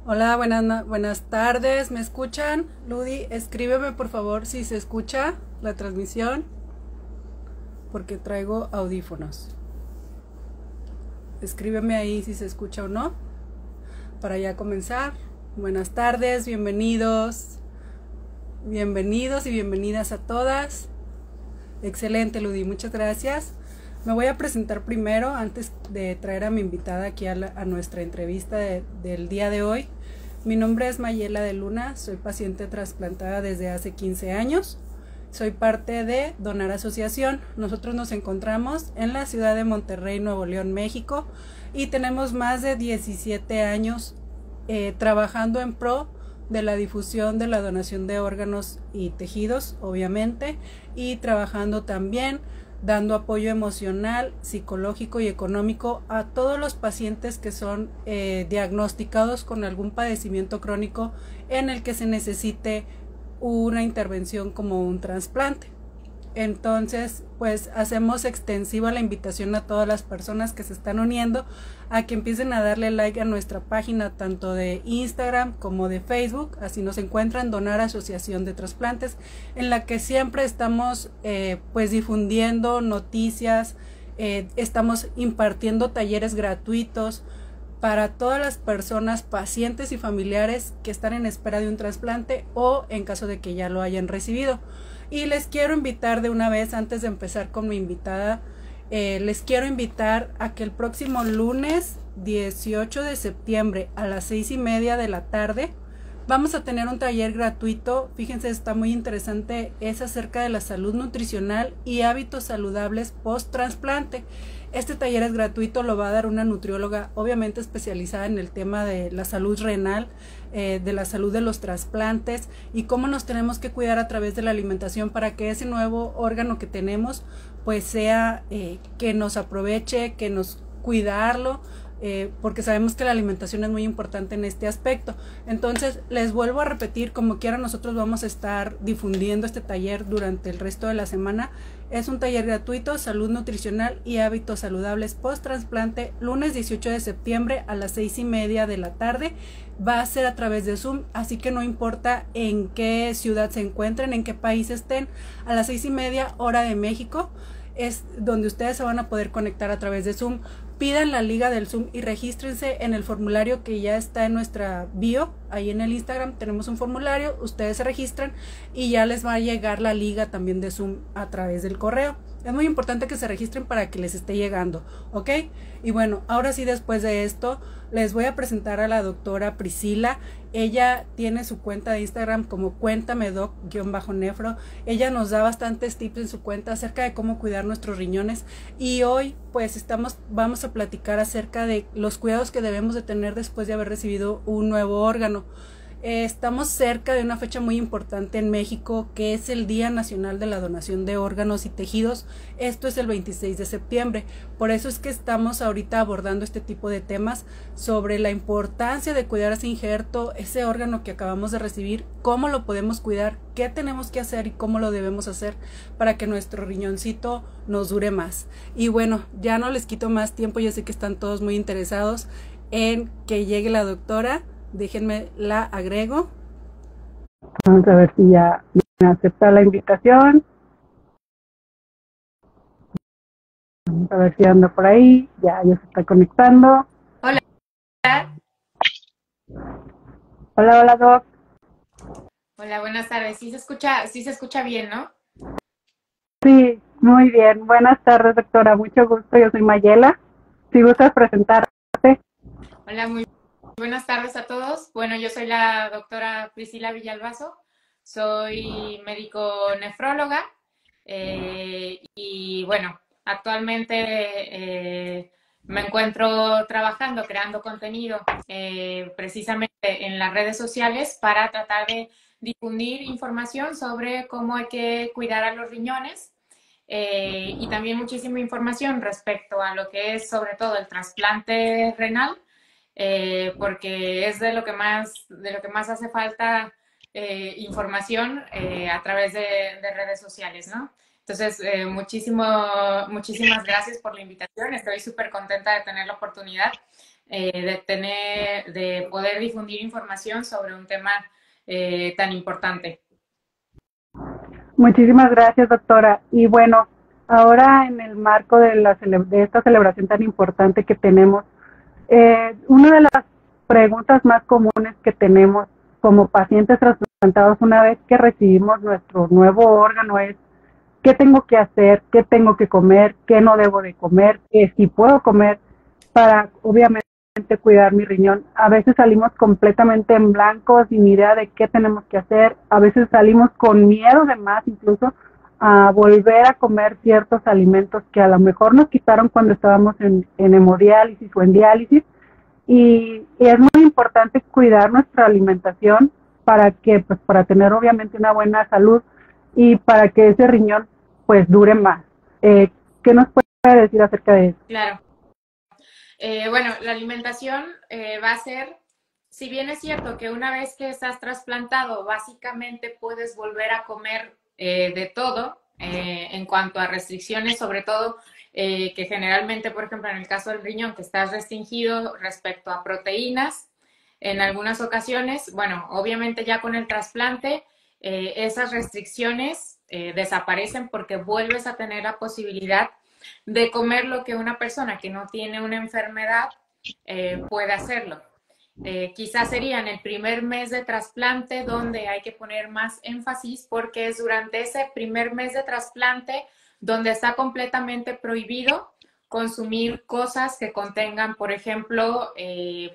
Hola, buenas tardes. ¿Me escuchan? Ludi, escríbeme por favor si se escucha la transmisión, porque traigo audífonos. Escríbeme ahí si se escucha o no, para ya comenzar. Buenas tardes, bienvenidos y bienvenidas a todas. Excelente, Ludi, muchas gracias. Me voy a presentar primero, antes de traer a mi invitada aquí a nuestra entrevista del día de hoy. Mi nombre es Mayela de Luna, soy paciente trasplantada desde hace 15 años. Soy parte de Donar Asociación. Nosotros nos encontramos en la ciudad de Monterrey, Nuevo León, México, y tenemos más de 17 años trabajando en pro de la difusión de la donación de órganos y tejidos, obviamente, y trabajando también dando apoyo emocional, psicológico y económico a todos los pacientes que son diagnosticados con algún padecimiento crónico en el que se necesite una intervención como un trasplante. Entonces, pues hacemos extensiva la invitación a todas las personas que se están uniendo a que empiecen a darle like a nuestra página tanto de Instagram como de Facebook. Así nos encuentran, Donar Asociación de Trasplantes, en la que siempre estamos pues difundiendo noticias, estamos impartiendo talleres gratuitos para todas las personas, pacientes y familiares que están en espera de un trasplante o en caso de que ya lo hayan recibido. Y les quiero invitar de una vez, antes de empezar con mi invitada, les quiero invitar a que el próximo lunes 18 de septiembre a las 6:30 de la tarde vamos a tener un taller gratuito. Fíjense, está muy interesante, es acerca de la salud nutricional y hábitos saludables post-trasplante. Este taller es gratuito, lo va a dar una nutrióloga obviamente especializada en el tema de la salud renal, de la salud de los trasplantes y cómo nos tenemos que cuidar a través de la alimentación para que ese nuevo órgano que tenemos pues sea que nos aproveche, que nos cuidarlo, porque sabemos que la alimentación es muy importante en este aspecto. Entonces les vuelvo a repetir, como quiera nosotros vamos a estar difundiendo este taller durante el resto de la semana. Es un taller gratuito, salud nutricional y hábitos saludables post trasplante, lunes 18 de septiembre a las 6:30 de la tarde. Va a ser a través de Zoom, así que no importa en qué ciudad se encuentren, en qué país estén, a las 6:30 hora de México es donde ustedes se van a poder conectar a través de Zoom. Pidan la liga del Zoom y regístrense en el formulario que ya está en nuestra bio. Ahí en el Instagram tenemos un formulario, ustedes se registran y ya les va a llegar la liga también de Zoom a través del correo. Es muy importante que se registren para que les esté llegando, ¿ok? Y bueno, ahora sí, después de esto, les voy a presentar a la doctora Priscila. Ella tiene su cuenta de Instagram como cuéntamedoc_nefro. Ella nos da bastantes tips en su cuenta acerca de cómo cuidar nuestros riñones. Y hoy, pues, vamos a platicar acerca de los cuidados que debemos de tener después de haber recibido un nuevo órgano. Estamos cerca de una fecha muy importante en México, que es el Día Nacional de la Donación de Órganos y Tejidos. Esto es el 26 de septiembre. Por eso es que estamos ahorita abordando este tipo de temas sobre la importancia de cuidar ese injerto, ese órgano que acabamos de recibir, cómo lo podemos cuidar, qué tenemos que hacer y cómo lo debemos hacer para que nuestro riñoncito nos dure más. Y bueno, ya no les quito más tiempo, yo sé que están todos muy interesados en que llegue la doctora. Déjenme la agrego. Vamos a ver si ya me acepta la invitación. Vamos a ver si anda por ahí. Ya se está conectando. Hola. Hola, Doc. Hola, buenas tardes. Sí se escucha bien, ¿no? Sí, muy bien. Buenas tardes, doctora. Mucho gusto. Yo soy Mayela. Si gustas presentarte. Hola, muy buenas tardes a todos. Bueno, yo soy la doctora Priscila Villalbazo. Soy médico nefróloga y bueno, actualmente me encuentro trabajando, creando contenido precisamente en las redes sociales para tratar de difundir información sobre cómo hay que cuidar a los riñones y también muchísima información respecto a lo que es sobre todo el trasplante renal, porque es de lo que más hace falta información a través de redes sociales, ¿no? Entonces, muchísimas gracias por la invitación. Estoy súper contenta de tener la oportunidad de poder difundir información sobre un tema tan importante. Muchísimas gracias, doctora. Y bueno, ahora en el marco de esta celebración tan importante que tenemos, una de las preguntas más comunes que tenemos como pacientes trasplantados una vez que recibimos nuestro nuevo órgano es: ¿qué tengo que hacer? ¿Qué tengo que comer? ¿Qué no debo de comer? ¿Qué sí puedo comer para, obviamente, cuidar mi riñón? A veces salimos completamente en blanco, sin idea de qué tenemos que hacer. A veces salimos con miedo de más, incluso a volver a comer ciertos alimentos que a lo mejor nos quitaron cuando estábamos en hemodiálisis o en diálisis. Y es muy importante cuidar nuestra alimentación para que, pues, para tener obviamente una buena salud y para que ese riñón pues dure más. ¿Qué nos puede decir acerca de eso? Claro. Bueno, la alimentación va a ser, si bien es cierto que una vez que estás trasplantado, básicamente puedes volver a comer de todo, en cuanto a restricciones, sobre todo que generalmente, por ejemplo, en el caso del riñón, que estás restringido respecto a proteínas, en algunas ocasiones, bueno, obviamente ya con el trasplante, esas restricciones desaparecen porque vuelves a tener la posibilidad de comer lo que una persona que no tiene una enfermedad puede hacerlo. Quizás sería en el primer mes de trasplante donde hay que poner más énfasis, porque es durante ese primer mes de trasplante donde está completamente prohibido consumir cosas que contengan, por ejemplo,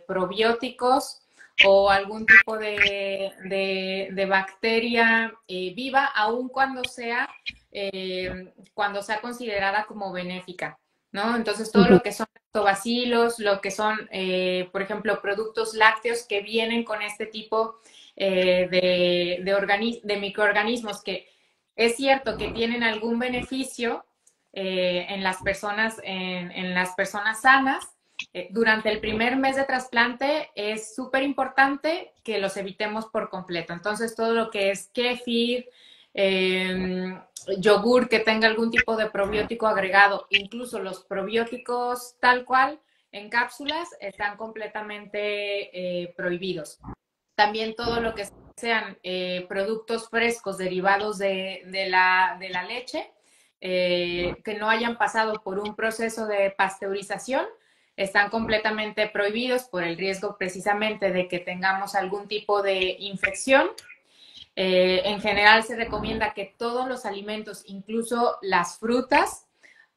probióticos o algún tipo de bacteria viva, aun cuando sea considerada como benéfica, ¿no? Entonces, todo lo que son lactobacilos, lo que son, por ejemplo, productos lácteos que vienen con este tipo de microorganismos que es cierto que tienen algún beneficio en las personas sanas. Durante el primer mes de trasplante es súper importante que los evitemos por completo. Entonces, todo lo que es kéfir, yogur que tenga algún tipo de probiótico agregado, incluso los probióticos tal cual en cápsulas, están completamente prohibidos. También todo lo que sean productos frescos derivados de la leche, que no hayan pasado por un proceso de pasteurización, están completamente prohibidos por el riesgo precisamente de que tengamos algún tipo de infección. En general se recomienda que todos los alimentos, incluso las frutas,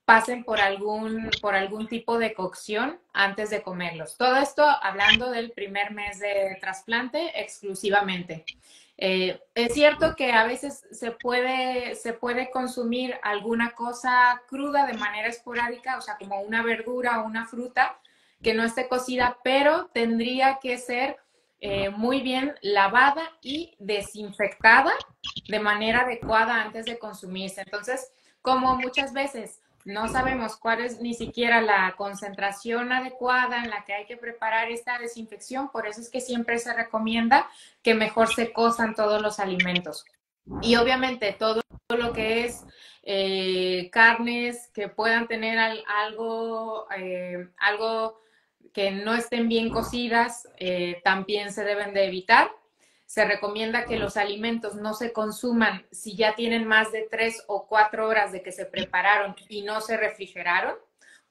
pasen por algún tipo de cocción antes de comerlos. Todo esto hablando del primer mes de trasplante exclusivamente. Es cierto que a veces se puede consumir alguna cosa cruda de manera esporádica, o sea, como una verdura o una fruta que no esté cocida, pero tendría que ser muy bien lavada y desinfectada de manera adecuada antes de consumirse. Entonces, como muchas veces no sabemos cuál es ni siquiera la concentración adecuada en la que hay que preparar esta desinfección, por eso es que siempre se recomienda que mejor se cosan todos los alimentos. Y obviamente todo lo que es carnes que puedan tener algo que no estén bien cocidas, también se deben de evitar. Se recomienda que los alimentos no se consuman si ya tienen más de 3 o 4 horas de que se prepararon y no se refrigeraron,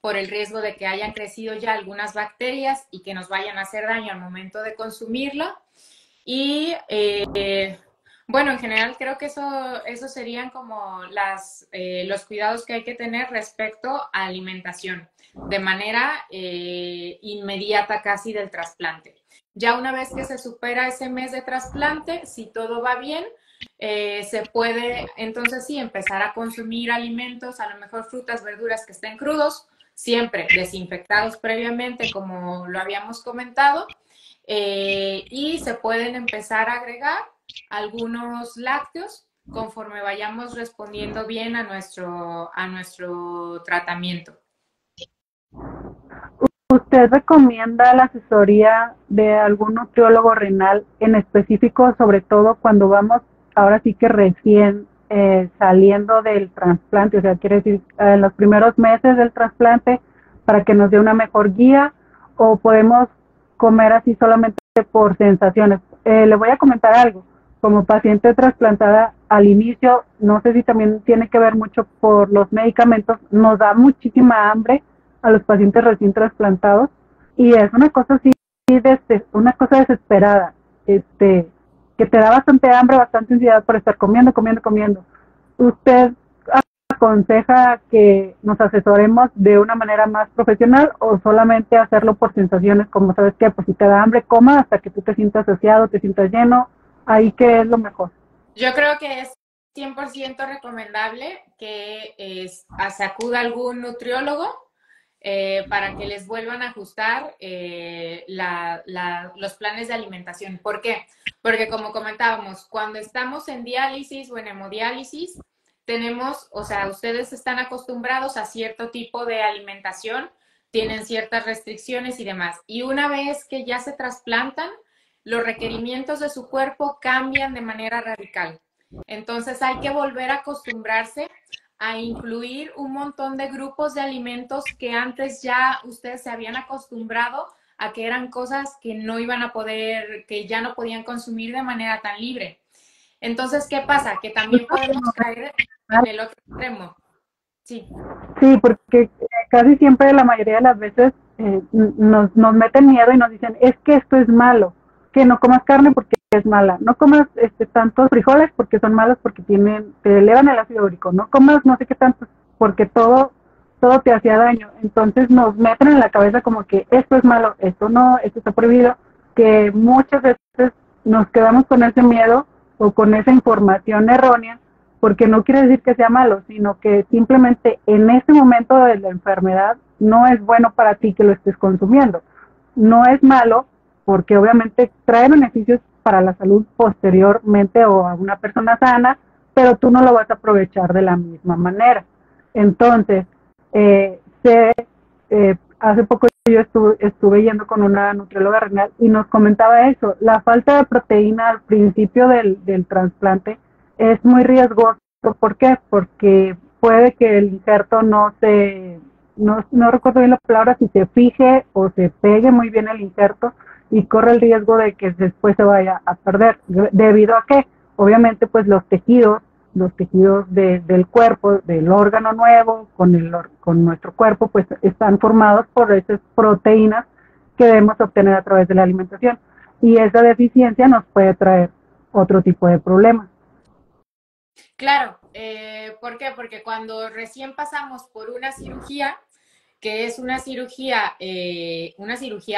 por el riesgo de que hayan crecido ya algunas bacterias y que nos vayan a hacer daño al momento de consumirlo. Y bueno, en general creo que eso serían como los cuidados que hay que tener respecto a alimentación, de manera inmediata casi del trasplante. Ya una vez que se supera ese mes de trasplante, si todo va bien, se puede entonces sí empezar a consumir alimentos, a lo mejor frutas, verduras que estén crudos, siempre desinfectados previamente, como lo habíamos comentado, y se pueden empezar a agregar algunos lácteos conforme vayamos respondiendo bien a nuestro tratamiento. ¿Usted recomienda la asesoría de algún nutriólogo renal en específico, sobre todo cuando vamos ahora sí que recién saliendo del trasplante? O sea, quiere decir, en los primeros meses del trasplante, para que nos dé una mejor guía, o podemos comer así solamente por sensaciones. Le voy a comentar algo. Como paciente trasplantada al inicio, no sé si también tiene que ver mucho por los medicamentos, nos da muchísima hambre a los pacientes recién trasplantados y es una cosa así, una cosa desesperada, que te da bastante hambre, bastante ansiedad por estar comiendo. ¿Usted aconseja que nos asesoremos de una manera más profesional o solamente hacerlo por sensaciones, como sabes que pues si te da hambre, coma hasta que tú te sientas saciado, te sientas lleno? Ahí, ¿qué es lo mejor? Yo creo que es 100% recomendable que se acuda a algún nutriólogo para que les vuelvan a ajustar los planes de alimentación. ¿Por qué? Porque como comentábamos, cuando estamos en diálisis o en hemodiálisis, tenemos, o sea, ustedes están acostumbrados a cierto tipo de alimentación, tienen ciertas restricciones y demás. Y una vez que ya se trasplantan, los requerimientos de su cuerpo cambian de manera radical. Entonces hay que volver a acostumbrarse a incluir un montón de grupos de alimentos que antes ya ustedes se habían acostumbrado a que eran cosas que no iban a poder, que ya no podían consumir de manera tan libre. Entonces, ¿qué pasa? Que también podemos caer en el otro extremo. Sí. Sí, porque casi siempre, la mayoría de las veces, nos meten miedo y nos dicen, es que esto es malo, que no comas carne porque es mala, no comas tantos frijoles porque son malos, porque te elevan el ácido úrico, no comas no sé qué tantos porque todo te hacía daño. Entonces nos meten en la cabeza como que esto es malo, esto no, esto está prohibido, que muchas veces nos quedamos con ese miedo o con esa información errónea, porque no quiere decir que sea malo, sino que simplemente en ese momento de la enfermedad no es bueno para ti que lo estés consumiendo. No es malo porque obviamente trae beneficios para la salud posteriormente o a una persona sana, pero tú no lo vas a aprovechar de la misma manera. Entonces, hace poco yo estuve yendo con una nutrióloga renal y nos comentaba eso, la falta de proteína al principio del trasplante es muy riesgoso. ¿Por qué? Porque puede que el injerto no recuerdo bien la palabra, si se fije o se pegue muy bien el injerto y corre el riesgo de que después se vaya a perder. ¿Debido a qué? Obviamente pues los tejidos del cuerpo, del órgano nuevo, con nuestro cuerpo, pues están formados por esas proteínas que debemos obtener a través de la alimentación. Y esa deficiencia nos puede traer otro tipo de problemas. Claro, ¿por qué? Porque cuando recién pasamos por una cirugía, que es una cirugía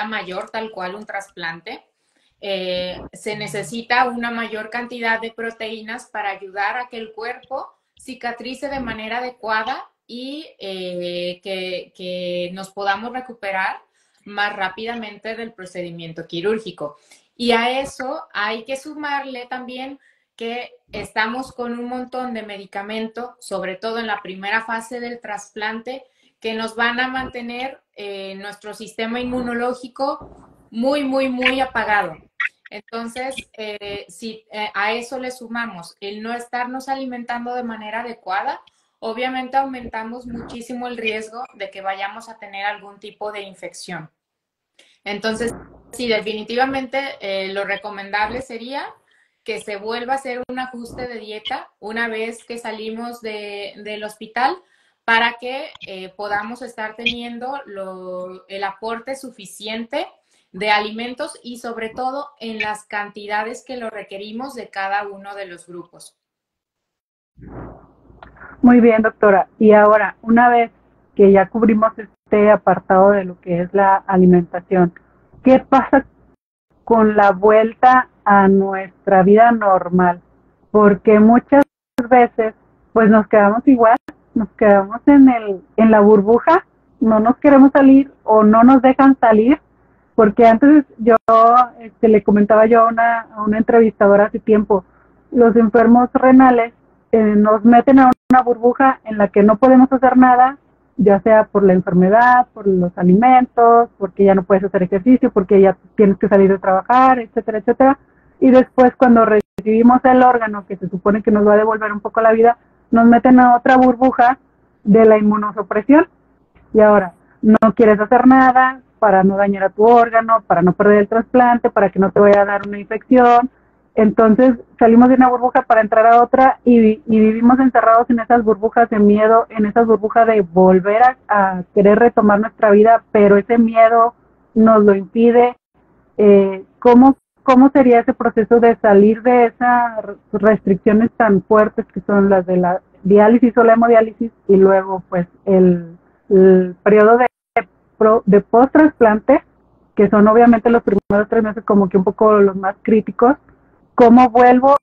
mayor, tal cual un trasplante, se necesita una mayor cantidad de proteínas para ayudar a que el cuerpo cicatrice de manera adecuada y que nos podamos recuperar más rápidamente del procedimiento quirúrgico. Y a eso hay que sumarle también que estamos con un montón de medicamentos, sobre todo en la primera fase del trasplante, que nos van a mantener nuestro sistema inmunológico muy, muy, muy apagado. Entonces, si a eso le sumamos el no estarnos alimentando de manera adecuada, obviamente aumentamos muchísimo el riesgo de que vayamos a tener algún tipo de infección. Entonces, sí, definitivamente lo recomendable sería que se vuelva a hacer un ajuste de dieta una vez que salimos del hospital para que podamos estar teniendo el aporte suficiente de alimentos y sobre todo en las cantidades que lo requerimos de cada uno de los grupos. Muy bien, doctora. Y ahora, una vez que ya cubrimos este apartado de lo que es la alimentación, ¿qué pasa con la vuelta a nuestra vida normal? Porque muchas veces pues nos quedamos igual, nos quedamos en la burbuja, no nos queremos salir o no nos dejan salir, porque antes yo le comentaba yo a una entrevistadora hace tiempo, los enfermos renales nos meten a una burbuja en la que no podemos hacer nada, ya sea por la enfermedad, por los alimentos, porque ya no puedes hacer ejercicio, porque ya tienes que salir de trabajar, etcétera, etcétera. Y después cuando recibimos el órgano que se supone que nos va a devolver un poco la vida, nos meten a otra burbuja de la inmunosupresión. Y ahora no quieres hacer nada, para no dañar a tu órgano, para no perder el trasplante, para que no te vaya a dar una infección. Entonces salimos de una burbuja para entrar a otra y vivimos encerrados en esas burbujas de miedo, en esas burbujas de volver a querer retomar nuestra vida, pero ese miedo nos lo impide. ¿Cómo sería ese proceso de salir de esas restricciones tan fuertes que son las de la diálisis o la hemodiálisis y luego pues el periodo de post-trasplante, que son obviamente los primeros 3 meses como que un poco los más críticos? ¿Cómo vuelvo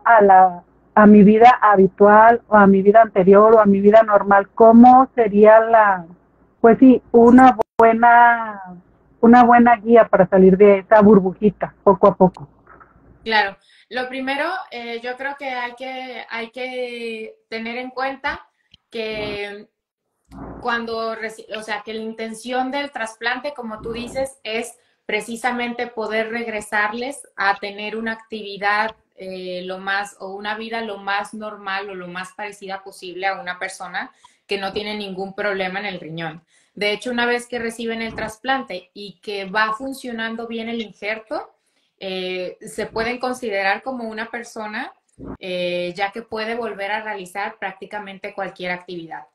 a mi vida habitual o a mi vida anterior o a mi vida normal? ¿Cómo sería pues sí, una buena guía para salir de esa burbujita poco a poco? Claro, lo primero, yo creo que hay que tener en cuenta que que la intención del trasplante, como tú dices, es precisamente poder regresarles a tener una actividad o una vida lo más normal o lo más parecida posible a una persona que no tiene ningún problema en el riñón. De hecho, una vez que reciben el trasplante y que va funcionando bien el injerto, se pueden considerar como una persona ya que puede volver a realizar prácticamente cualquier actividad.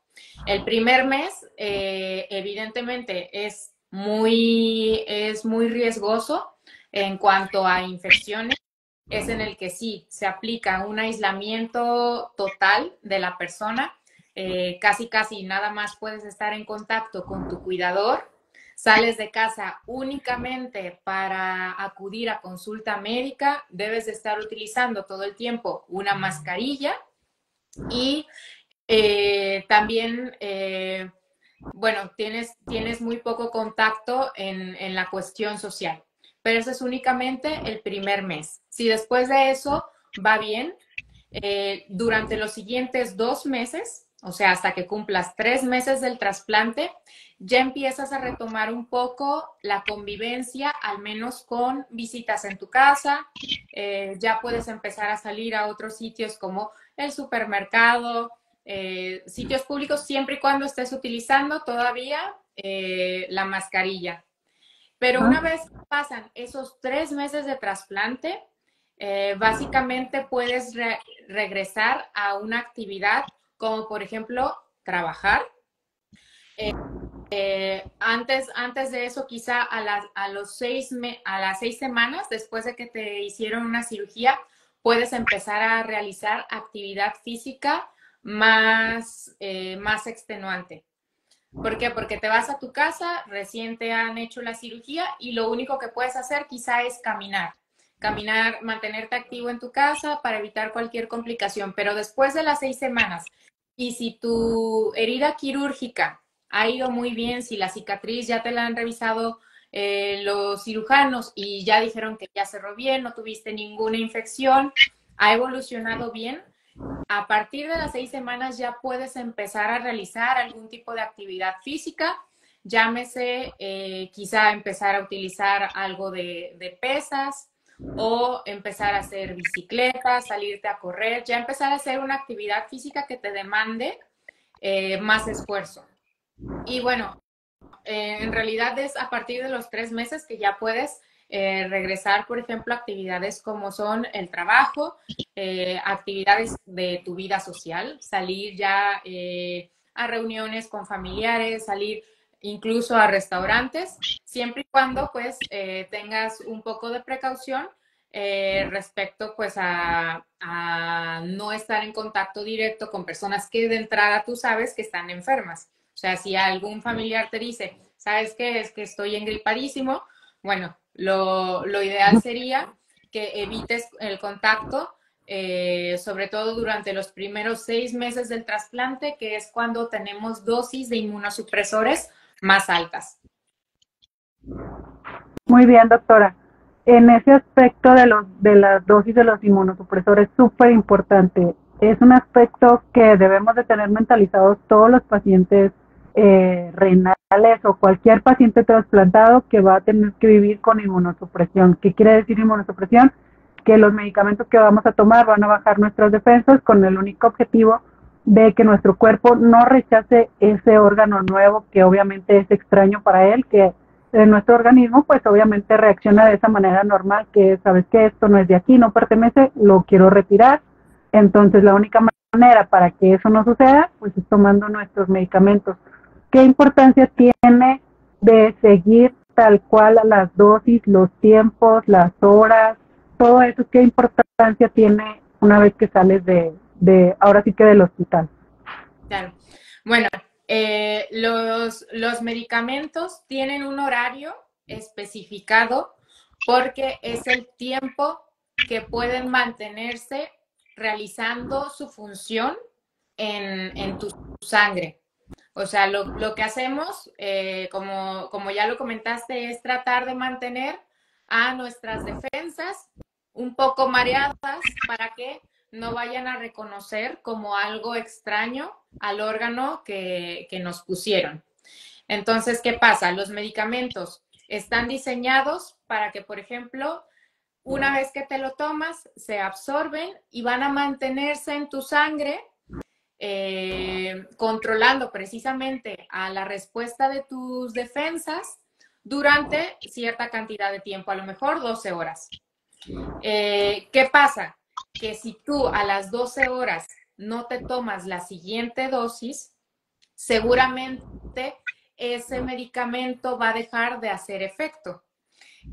El primer mes, evidentemente, es muy riesgoso en cuanto a infecciones. Es en el que sí se aplica un aislamiento total de la persona. Casi nada más puedes estar en contacto con tu cuidador. Sales de casa únicamente para acudir a consulta médica. Debes de estar utilizando todo el tiempo una mascarilla y también, bueno, tienes muy poco contacto en la cuestión social, pero eso es únicamente el primer mes. Si después de eso va bien, durante los siguientes 2 meses, o sea, hasta que cumplas 3 meses del trasplante, ya empiezas a retomar un poco la convivencia, al menos con visitas en tu casa. Ya puedes empezar a salir a otros sitios como el supermercado, sitios públicos, siempre y cuando estés utilizando todavía la mascarilla. Pero una vez que pasan esos 3 meses de trasplante, básicamente puedes regresar a una actividad como, por ejemplo, trabajar. Antes de eso, quizá a las 6 semanas, después de que te hicieron una cirugía, puedes empezar a realizar actividad física más extenuante. ¿Por qué? Porque te vas a tu casa, recién te han hecho la cirugía y lo único que puedes hacer quizá es caminar, mantenerte activo en tu casa para evitar cualquier complicación. Pero después de las 6 semanas, y si tu herida quirúrgica ha ido muy bien, si la cicatriz ya te la han revisado los cirujanos y ya dijeron que ya cerró bien, no tuviste ninguna infección, ha evolucionado bien, a partir de las 6 semanas ya puedes empezar a realizar algún tipo de actividad física, llámese quizá empezar a utilizar algo de pesas o empezar a hacer bicicleta, salirte a correr, ya empezar a hacer una actividad física que te demande más esfuerzo. Y bueno, en realidad es a partir de los 3 meses que ya puedes regresar, por ejemplo, a actividades como son el trabajo, actividades de tu vida social, salir ya a reuniones con familiares, salir incluso a restaurantes, siempre y cuando pues tengas un poco de precaución respecto pues a no estar en contacto directo con personas que de entrada tú sabes que están enfermas. O sea, si algún familiar te dice, ¿sabes qué? Es que estoy engripadísimo. Bueno, lo ideal sería que evites el contacto, sobre todo durante los primeros 6 meses del trasplante, que es cuando tenemos dosis de inmunosupresores más altas. Muy bien, doctora. En ese aspecto de las dosis de los inmunosupresores, súper importante. Es un aspecto que debemos de tener mentalizados todos los pacientes renales o cualquier paciente trasplantado que va a tener que vivir con inmunosupresión. ¿Qué quiere decir inmunosupresión? Que los medicamentos que vamos a tomar van a bajar nuestras defensas con el único objetivo de que nuestro cuerpo no rechace ese órgano nuevo que obviamente es extraño para él, que nuestro organismo, pues obviamente reacciona de esa manera normal, que sabes que esto no es de aquí, no pertenece, lo quiero retirar. Entonces la única manera para que eso no suceda, pues es tomando nuestros medicamentos. ¿Qué importancia tiene de seguir tal cual a las dosis, los tiempos, las horas, todo eso? ¿Qué importancia tiene una vez que sales ahora sí que del hospital? Claro. Bueno, los medicamentos tienen un horario especificado porque es el tiempo que pueden mantenerse realizando su función en tu sangre. O sea, lo que hacemos, como ya lo comentaste, es tratar de mantener a nuestras defensas un poco mareadas para que no vayan a reconocer como algo extraño al órgano que nos pusieron. Entonces, ¿qué pasa? Los medicamentos están diseñados para que, por ejemplo, una vez que te lo tomas, se absorben y van a mantenerse en tu sangre, controlando precisamente a la respuesta de tus defensas durante cierta cantidad de tiempo, a lo mejor 12 horas. ¿Qué pasa? Que si tú a las 12 horas no te tomas la siguiente dosis, seguramente ese medicamento va a dejar de hacer efecto.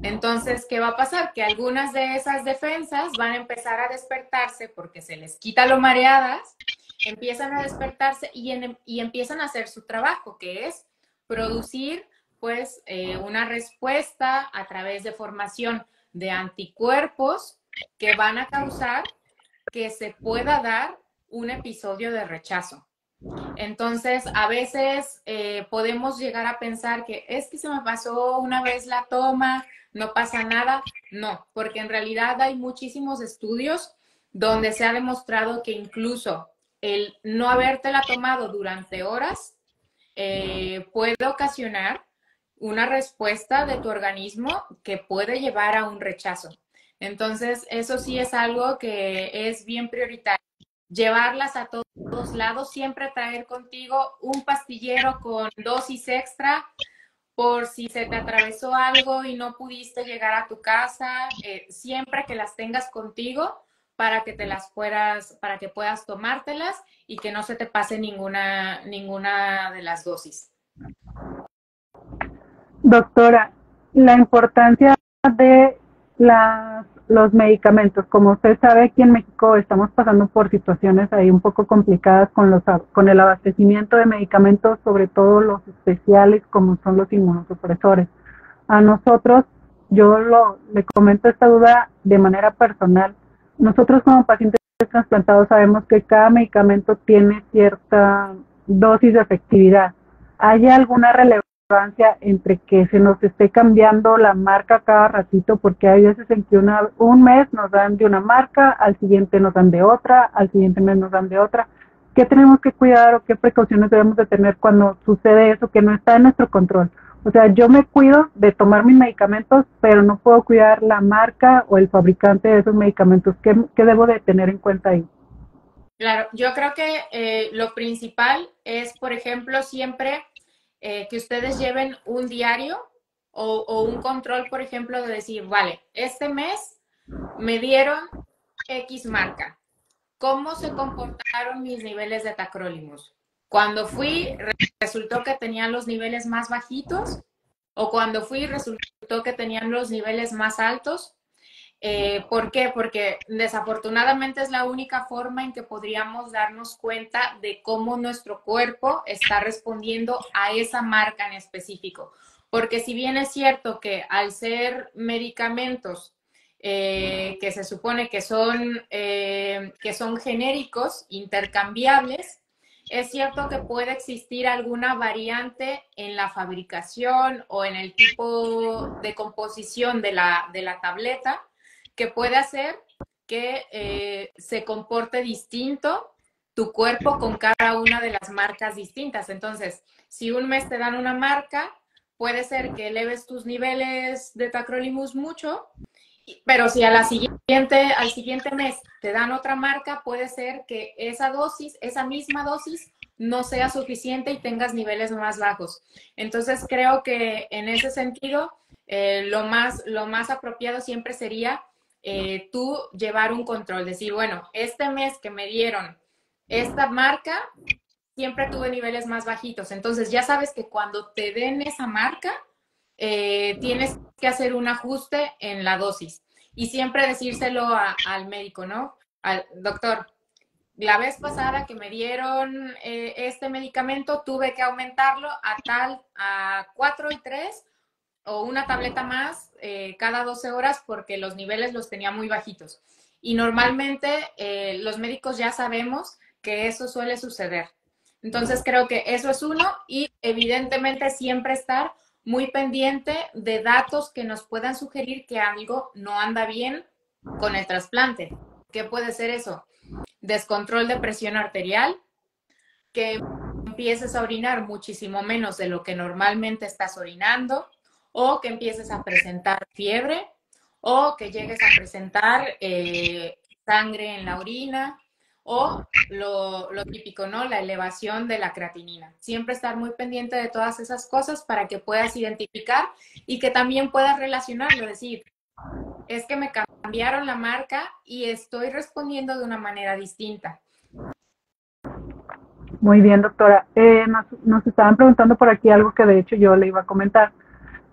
Entonces, ¿qué va a pasar? Que algunas de esas defensas van a empezar a despertarse porque se les quita lo mareadas, empiezan a despertarse y empiezan a hacer su trabajo, que es producir pues una respuesta a través de formación de anticuerpos que van a causar que se pueda dar un episodio de rechazo. Entonces, a veces podemos llegar a pensar que es que se me pasó una vez la toma, no pasa nada. No, porque en realidad hay muchísimos estudios donde se ha demostrado que incluso el no habértela tomado durante horas puede ocasionar una respuesta de tu organismo que puede llevar a un rechazo. Entonces, eso sí es algo que es bien prioritario. Llevarlas a todos lados, siempre traer contigo un pastillero con dosis extra por si se te atravesó algo y no pudiste llegar a tu casa, siempre que las tengas contigo para que para que puedas tomártelas y que no se te pase ninguna de las dosis. Doctora, la importancia de los medicamentos. Como usted sabe, aquí en México estamos pasando por situaciones ahí un poco complicadas con el abastecimiento de medicamentos, sobre todo los especiales como son los inmunosupresores. A nosotros, le comento esta duda de manera personal. Nosotros como pacientes trasplantados sabemos que cada medicamento tiene cierta dosis de efectividad. ¿Hay alguna relevancia entre que se nos esté cambiando la marca cada ratito? Porque hay veces en que un mes nos dan de una marca, al siguiente nos dan de otra, al siguiente mes nos dan de otra. ¿Qué tenemos que cuidar o qué precauciones debemos de tener cuando sucede eso que no está en nuestro control? O sea, yo me cuido de tomar mis medicamentos, pero no puedo cuidar la marca o el fabricante de esos medicamentos. ¿Qué debo de tener en cuenta ahí? Claro, yo creo que lo principal es, por ejemplo, siempre que ustedes lleven un diario o un control, por ejemplo, de decir, vale, este mes me dieron X marca. ¿Cómo se comportaron mis niveles de tacrolimus? Cuando fui, resultó que tenían los niveles más bajitos, o cuando fui, resultó que tenían los niveles más altos. ¿Por qué? Porque desafortunadamente es la única forma en que podríamos darnos cuenta de cómo nuestro cuerpo está respondiendo a esa marca en específico. Porque si bien es cierto que al ser medicamentos que se supone que son genéricos, intercambiables, es cierto que puede existir alguna variante en la fabricación o en el tipo de composición de la tableta que puede hacer que se comporte distinto tu cuerpo con cada una de las marcas distintas. Entonces, si un mes te dan una marca, puede ser que eleves tus niveles de tacrolimus mucho, pero si al siguiente mes te dan otra marca, puede ser que esa misma dosis no sea suficiente y tengas niveles más bajos. Entonces creo que en ese sentido, lo más apropiado siempre sería tú llevar un control, decir, bueno, este mes que me dieron esta marca, siempre tuve niveles más bajitos. Entonces ya sabes que cuando te den esa marca, tienes que hacer un ajuste en la dosis y siempre decírselo al médico, ¿no? Al doctor, la vez pasada que me dieron este medicamento, tuve que aumentarlo a 4 y 3 o una tableta más cada 12 horas porque los niveles los tenía muy bajitos. Y normalmente los médicos ya sabemos que eso suele suceder. Entonces creo que eso es uno y evidentemente siempre estar muy pendiente de datos que nos puedan sugerir que algo no anda bien con el trasplante. ¿Qué puede ser eso? Descontrol de presión arterial, que empieces a orinar muchísimo menos de lo que normalmente estás orinando, o que empieces a presentar fiebre, o que llegues a presentar sangre en la orina, o lo típico, ¿no? La elevación de la creatinina. Siempre estar muy pendiente de todas esas cosas para que puedas identificar y que también puedas relacionarlo, decir, es que me cambiaron la marca y estoy respondiendo de una manera distinta. Muy bien, doctora. Nos estaban preguntando por aquí algo que de hecho yo le iba a comentar.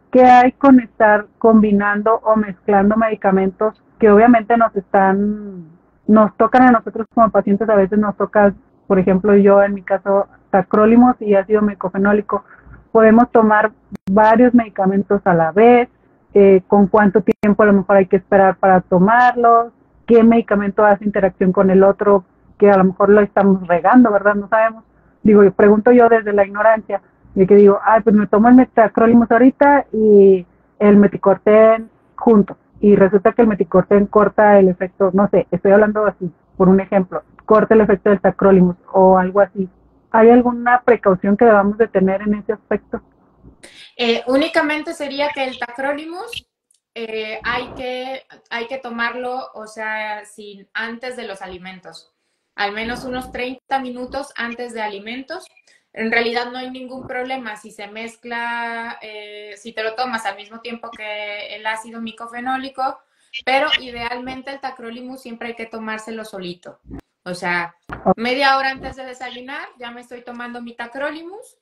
¿Qué hay con estar combinando o mezclando medicamentos que obviamente nos tocan a nosotros como pacientes? A veces nos toca, por ejemplo, yo en mi caso, tacrolimus y ácido mecofenólico. Podemos tomar varios medicamentos a la vez, con cuánto tiempo a lo mejor hay que esperar para tomarlos, qué medicamento hace interacción con el otro, que a lo mejor lo estamos regando, ¿verdad? No sabemos. Digo, pregunto yo desde la ignorancia, de que digo, ay, pues me tomo el metacrolimus ahorita y el meticorten juntos. Y resulta que el meticorten corta el efecto, no sé, estoy hablando así, por un ejemplo, corta el efecto del tacrolimus o algo así. ¿Hay alguna precaución que debamos de tener en ese aspecto? Únicamente sería que el tacrolimus hay que tomarlo, o sea, sin, antes de los alimentos, al menos unos 30 minutos antes de alimentos. En realidad no hay ningún problema si se mezcla, si te lo tomas al mismo tiempo que el ácido micofenólico, pero idealmente el tacrolimus siempre hay que tomárselo solito. O sea, media hora antes de desayunar ya me estoy tomando mi tacrolimus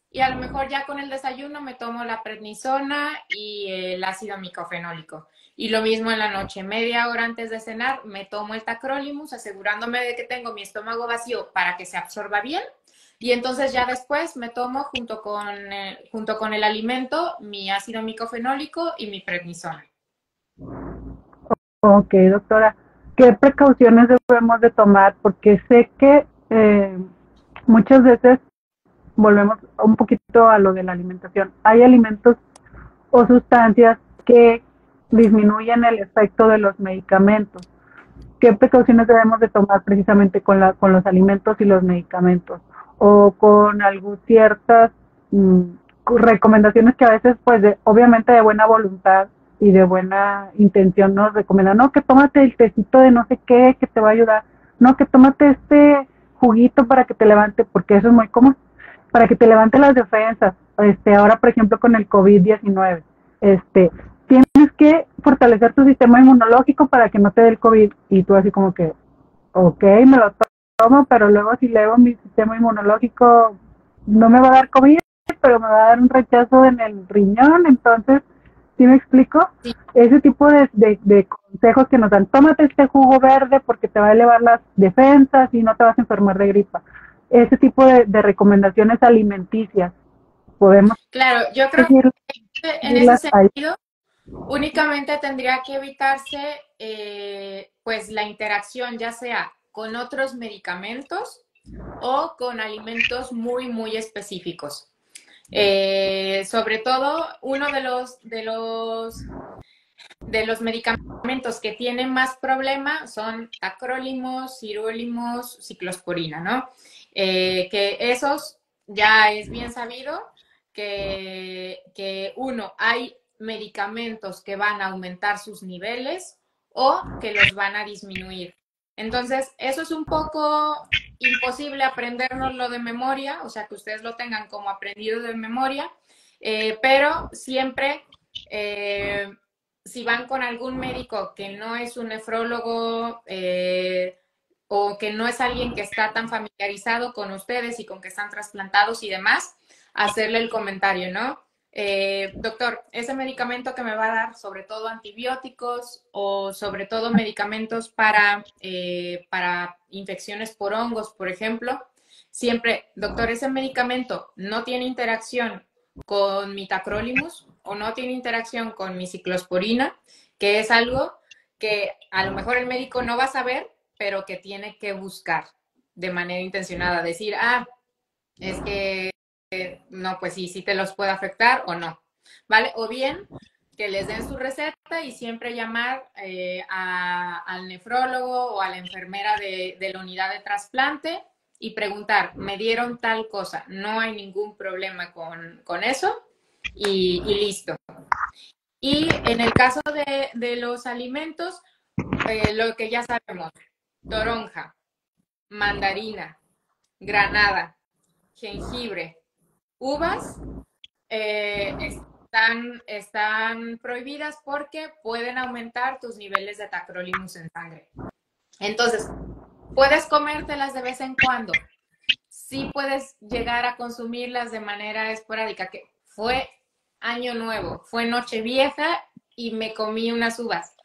y a lo mejor ya con el desayuno me tomo la prednisona y el ácido micofenólico. Y lo mismo en la noche, media hora antes de cenar me tomo el tacrolimus asegurándome de que tengo mi estómago vacío para que se absorba bien. Y entonces ya después me tomo junto con el alimento mi ácido micofenólico y mi prednisona. Ok, doctora. ¿Qué precauciones debemos de tomar? Porque sé que muchas veces volvemos un poquito a lo de la alimentación. Hay alimentos o sustancias que disminuyen el efecto de los medicamentos. ¿Qué precauciones debemos de tomar precisamente con los alimentos y los medicamentos? O con algunas ciertas recomendaciones que a veces, pues, obviamente de buena voluntad y de buena intención nos recomiendan, no, que tómate el tecito de no sé qué, que te va a ayudar, no, que tómate este juguito para que te levante, porque eso es muy común, para que te levante las defensas. Ahora, por ejemplo, con el COVID-19, tienes que fortalecer tu sistema inmunológico para que no te dé el COVID. Y tú así como que, ok, me lo tomo, pero luego si levo mi sistema inmunológico, no me va a dar COVID, pero me va a dar un rechazo en el riñón. Entonces, ¿sí me explico? Sí. Ese tipo de consejos que nos dan, tómate este jugo verde porque te va a elevar las defensas y no te vas a enfermar de gripa. Ese tipo de recomendaciones alimenticias, podemos Claro, yo creo seguir, que en ese seguirlas ahí. sentido únicamente tendría que evitarse pues la interacción ya sea con otros medicamentos o con alimentos muy, muy específicos. Sobre todo, uno de los medicamentos que tienen más problema son tacrolimus, sirolimus, ciclosporina, ¿no? Que esos ya es bien sabido que uno, hay medicamentos que van a aumentar sus niveles o que los van a disminuir. Entonces, eso es un poco imposible aprendérnoslo de memoria, o sea, que ustedes lo tengan como aprendido de memoria, pero siempre, si van con algún médico que no es un nefrólogo o que no es alguien que está tan familiarizado con ustedes y con que están trasplantados y demás, hacerle el comentario, ¿no? Doctor, ese medicamento que me va a dar, sobre todo antibióticos o sobre todo medicamentos para infecciones por hongos, por ejemplo, siempre, doctor, ese medicamento no tiene interacción con mi tacrolimus o no tiene interacción con mi ciclosporina, que es algo que a lo mejor el médico no va a saber, pero que tiene que buscar de manera intencionada, decir, es que no, pues sí, sí te los puede afectar o no, ¿vale? O bien que les den su receta y siempre llamar al nefrólogo o a la enfermera de la unidad de trasplante y preguntar, me dieron tal cosa, no hay ningún problema con eso y listo. Y en el caso de los alimentos, lo que ya sabemos, toronja, mandarina, granada, jengibre, uvas, están prohibidas porque pueden aumentar tus niveles de tacrolimus en sangre. Entonces, puedes comértelas de vez en cuando. Sí puedes llegar a consumirlas de manera esporádica, que fue Año Nuevo, fue Nochevieja y me comí unas uvas.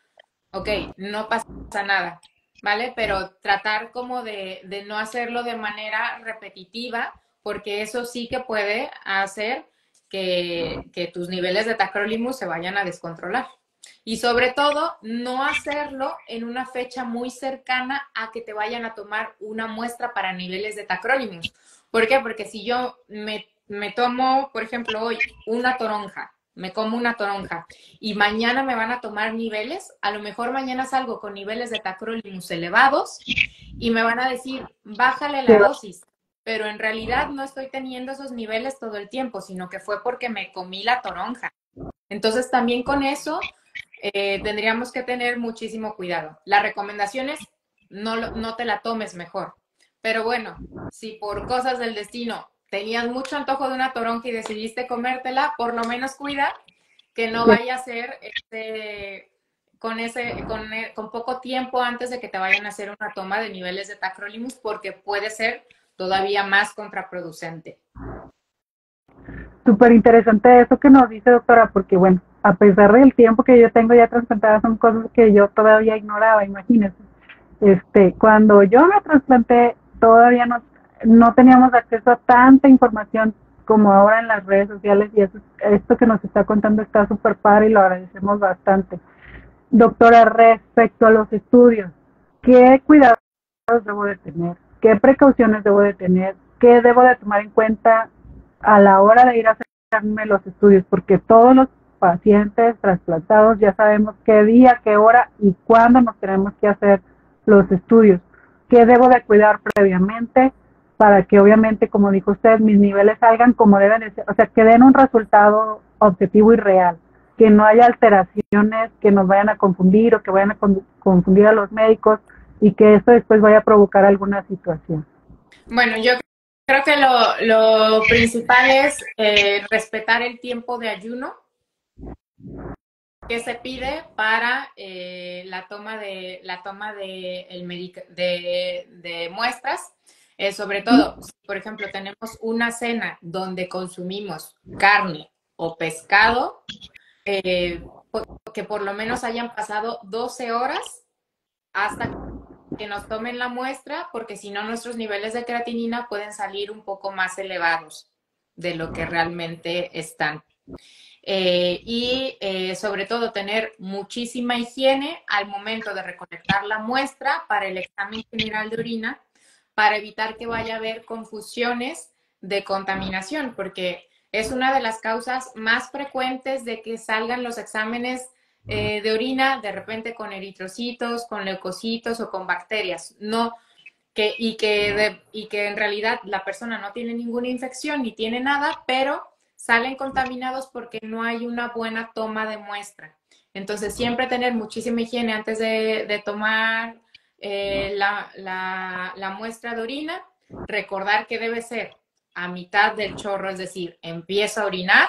Ok, no pasa nada, ¿vale? Pero tratar como de no hacerlo de manera repetitiva, porque eso sí que puede hacer que tus niveles de tacrolimus se vayan a descontrolar. Y sobre todo, no hacerlo en una fecha muy cercana a que te vayan a tomar una muestra para niveles de tacrolimus. ¿Por qué? Porque si yo me tomo, por ejemplo, hoy una toronja, me como una toronja y mañana me van a tomar niveles, a lo mejor mañana salgo con niveles de tacrolimus elevados y me van a decir, bájale la dosis, pero en realidad no estoy teniendo esos niveles todo el tiempo, sino que fue porque me comí la toronja. Entonces también con eso tendríamos que tener muchísimo cuidado. La recomendación es no te la tomes mejor. Pero bueno, si por cosas del destino tenías mucho antojo de una toronja y decidiste comértela, por lo menos cuida que no vaya a ser con poco tiempo antes de que te vayan a hacer una toma de niveles de tacrolimus, porque puede ser todavía más contraproducente. Súper interesante eso que nos dice, doctora, porque bueno, a pesar del tiempo que yo tengo ya trasplantada, son cosas que yo todavía ignoraba, imagínense. Cuando yo me trasplanté, todavía no teníamos acceso a tanta información como ahora en las redes sociales, y esto que nos está contando está súper padre y lo agradecemos bastante. Doctora, respecto a los estudios, ¿qué cuidados debo de tener? ¿Qué precauciones debo de tener? ¿Qué debo de tomar en cuenta a la hora de ir a hacerme los estudios? Porque todos los pacientes trasplantados ya sabemos qué día, qué hora y cuándo nos tenemos que hacer los estudios. ¿Qué debo de cuidar previamente para que obviamente, como dijo usted, mis niveles salgan como deben de ser? O sea, que den un resultado objetivo y real, que no haya alteraciones que nos vayan a confundir o que vayan a confundir a los médicos y que esto después vaya a provocar alguna situación. Bueno, yo creo que lo principal es respetar el tiempo de ayuno que se pide para la toma de muestras. Sobre todo, si por ejemplo tenemos una cena donde consumimos carne o pescado, que por lo menos hayan pasado 12 horas hasta que nos tomen la muestra, porque si no nuestros niveles de creatinina pueden salir un poco más elevados de lo que realmente están. Sobre todo tener muchísima higiene al momento de recolectar la muestra para el examen general de orina, para evitar que vaya a haber confusiones de contaminación, porque es una de las causas más frecuentes de que salgan los exámenes de orina de repente con eritrocitos, con leucocitos o con bacterias. Y que en realidad la persona no tiene ninguna infección ni tiene nada, pero salen contaminados porque no hay una buena toma de muestra. Entonces, siempre tener muchísima higiene antes de tomar la muestra de orina, recordar que debe ser a mitad del chorro, es decir, empiezo a orinar,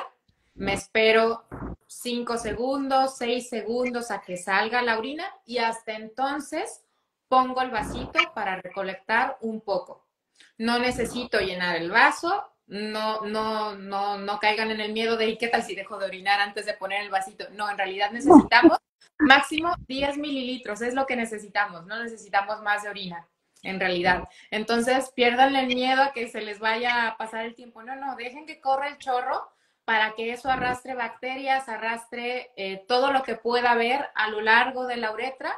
me espero 5 segundos, 6 segundos a que salga la orina y hasta entonces pongo el vasito para recolectar un poco. No necesito llenar el vaso, no caigan en el miedo de ¿qué tal si dejo de orinar antes de poner el vasito? No, en realidad necesitamos máximo 10 mililitros, es lo que necesitamos, no necesitamos más de orina, en realidad. Entonces, pierdan el miedo a que se les vaya a pasar el tiempo. No, dejen que corra el chorro para que eso arrastre bacterias, arrastre todo lo que pueda haber a lo largo de la uretra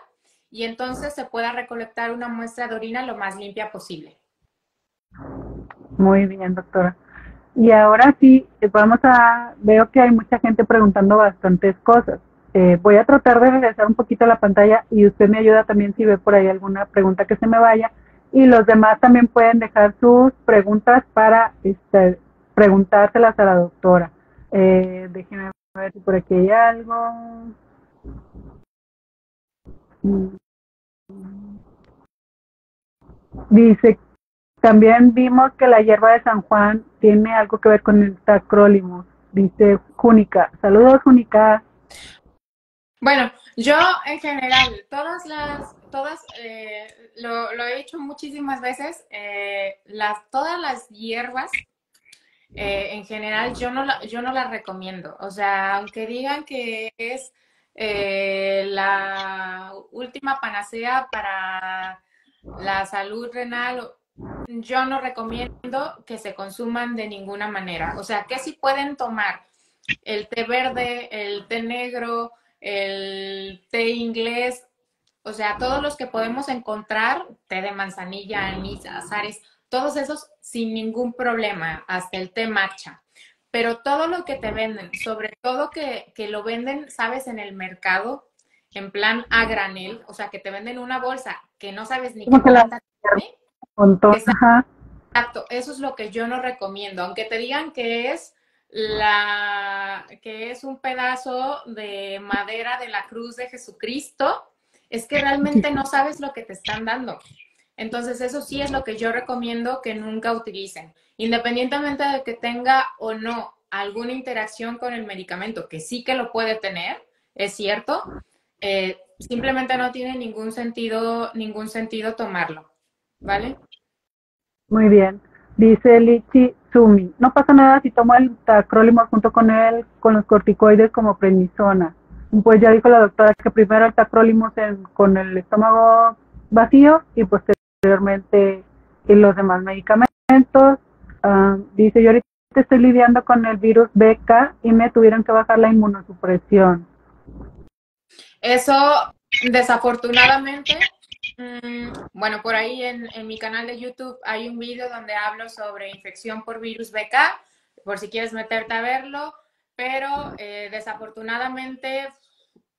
y entonces se pueda recolectar una muestra de orina lo más limpia posible. Muy bien, doctora. Y ahora sí, veo que hay mucha gente preguntando bastantes cosas. Voy a tratar de regresar un poquito a la pantalla y usted me ayuda también si ve por ahí alguna pregunta que se me vaya. Y los demás también pueden dejar sus preguntas para preguntárselas a la doctora. Déjenme ver si por aquí hay algo. Dice, también vimos que la hierba de San Juan tiene algo que ver con el tacrolimus. Dice Júnica. Saludos, Júnica. Bueno, yo en general, lo he hecho muchísimas veces, todas las hierbas, en general, yo no las recomiendo. O sea, aunque digan que es la última panacea para la salud renal, yo no recomiendo que se consuman de ninguna manera. O sea, que si pueden tomar el té verde, el té negro, el té inglés, o sea, todos los que podemos encontrar, té de manzanilla, anís, azares, todos esos sin ningún problema, hasta el té matcha. Pero todo lo que te venden, sobre todo que lo venden, sabes, en el mercado, en plan a granel, o sea, que te venden una bolsa que no sabes ni qué planta tiene. Exacto, eso es lo que yo no recomiendo, aunque te digan que es un pedazo de madera de la cruz de Jesucristo, es que realmente no sabes lo que te están dando. Entonces, eso sí es lo que yo recomiendo que nunca utilicen, independientemente de que tenga o no alguna interacción con el medicamento, que sí que lo puede tener, es cierto, simplemente no tiene ningún sentido tomarlo, ¿vale? Muy bien. Dice Lichi Sumi, no pasa nada si tomo el tacrolimus junto con los corticoides como prednisona. Pues ya dijo la doctora que primero el tacrolimus con el estómago vacío y posteriormente los demás medicamentos. Dice, yo ahorita estoy lidiando con el virus BK y me tuvieron que bajar la inmunosupresión. Eso, desafortunadamente, bueno, por ahí en mi canal de YouTube hay un video donde hablo sobre infección por virus BK, por si quieres meterte a verlo, pero desafortunadamente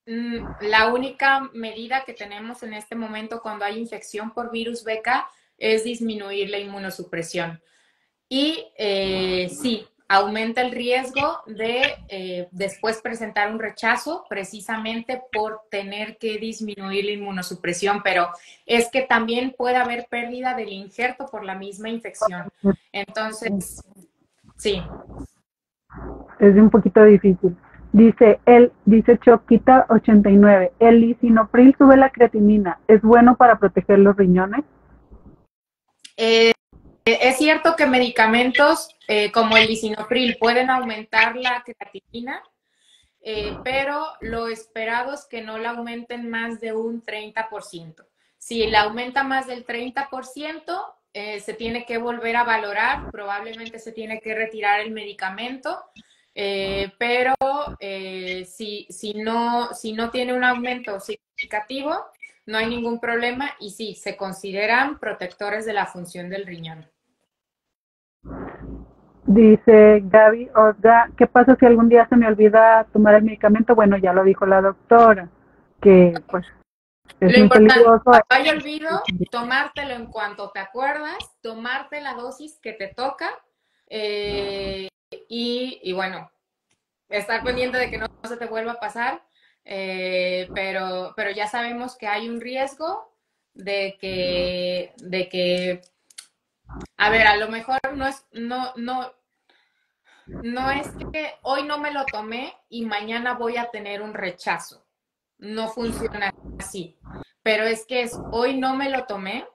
la única medida que tenemos en este momento cuando hay infección por virus BK es disminuir la inmunosupresión. Y sí, aumenta el riesgo de después presentar un rechazo precisamente por tener que disminuir la inmunosupresión, pero es que también puede haber pérdida del injerto por la misma infección. Entonces, sí. Es un poquito difícil. Dice Choquita89, el lisinopril sube la creatinina, ¿es bueno para proteger los riñones? Es cierto que medicamentos como el lisinopril pueden aumentar la creatinina, pero lo esperado es que no la aumenten más de un 30%. Si la aumenta más del 30%, se tiene que volver a valorar, probablemente se tiene que retirar el medicamento, pero si no tiene un aumento significativo, no hay ningún problema y sí, se consideran protectores de la función del riñón. Dice Gaby Osga, ¿qué pasa si algún día se me olvida tomar el medicamento? Bueno, ya lo dijo la doctora, que pues es muy peligroso. Lo hay olvido, tomártelo en cuanto te acuerdas, tomarte la dosis que te toca y bueno, estar pendiente de que no se te vuelva a pasar, pero ya sabemos que hay un riesgo a ver, a lo mejor no es que hoy no me lo tomé y mañana voy a tener un rechazo. No funciona así. Pero es que hoy no me lo tomé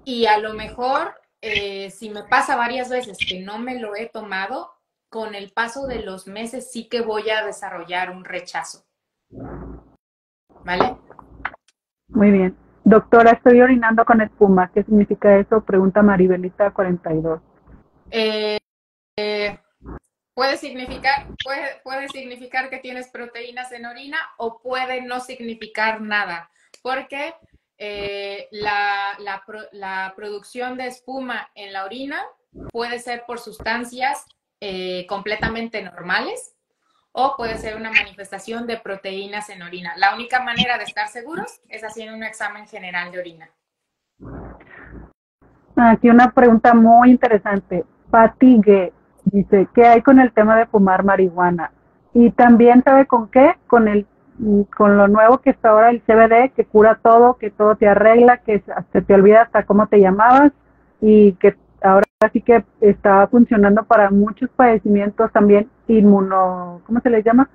y a lo mejor si me pasa varias veces que no me lo he tomado, con el paso de los meses sí que voy a desarrollar un rechazo. ¿Vale? Muy bien. Doctora, estoy orinando con espuma. ¿Qué significa eso? Pregunta Maribelita 42. Eh, puede significar que tienes proteínas en orina o puede no significar nada, porque la producción de espuma en la orina puede ser por sustancias completamente normales o puede ser una manifestación de proteínas en orina. La única manera de estar seguros es haciendo un examen general de orina. Aquí una pregunta muy interesante. Patigue dice, ¿qué hay con el tema de fumar marihuana? Y también, ¿sabe con qué? Con lo nuevo que está ahora el CBD, que cura todo, que todo te arregla, que se te olvida hasta cómo te llamabas y que ahora sí que está funcionando para muchos padecimientos también ¿cómo se les llama?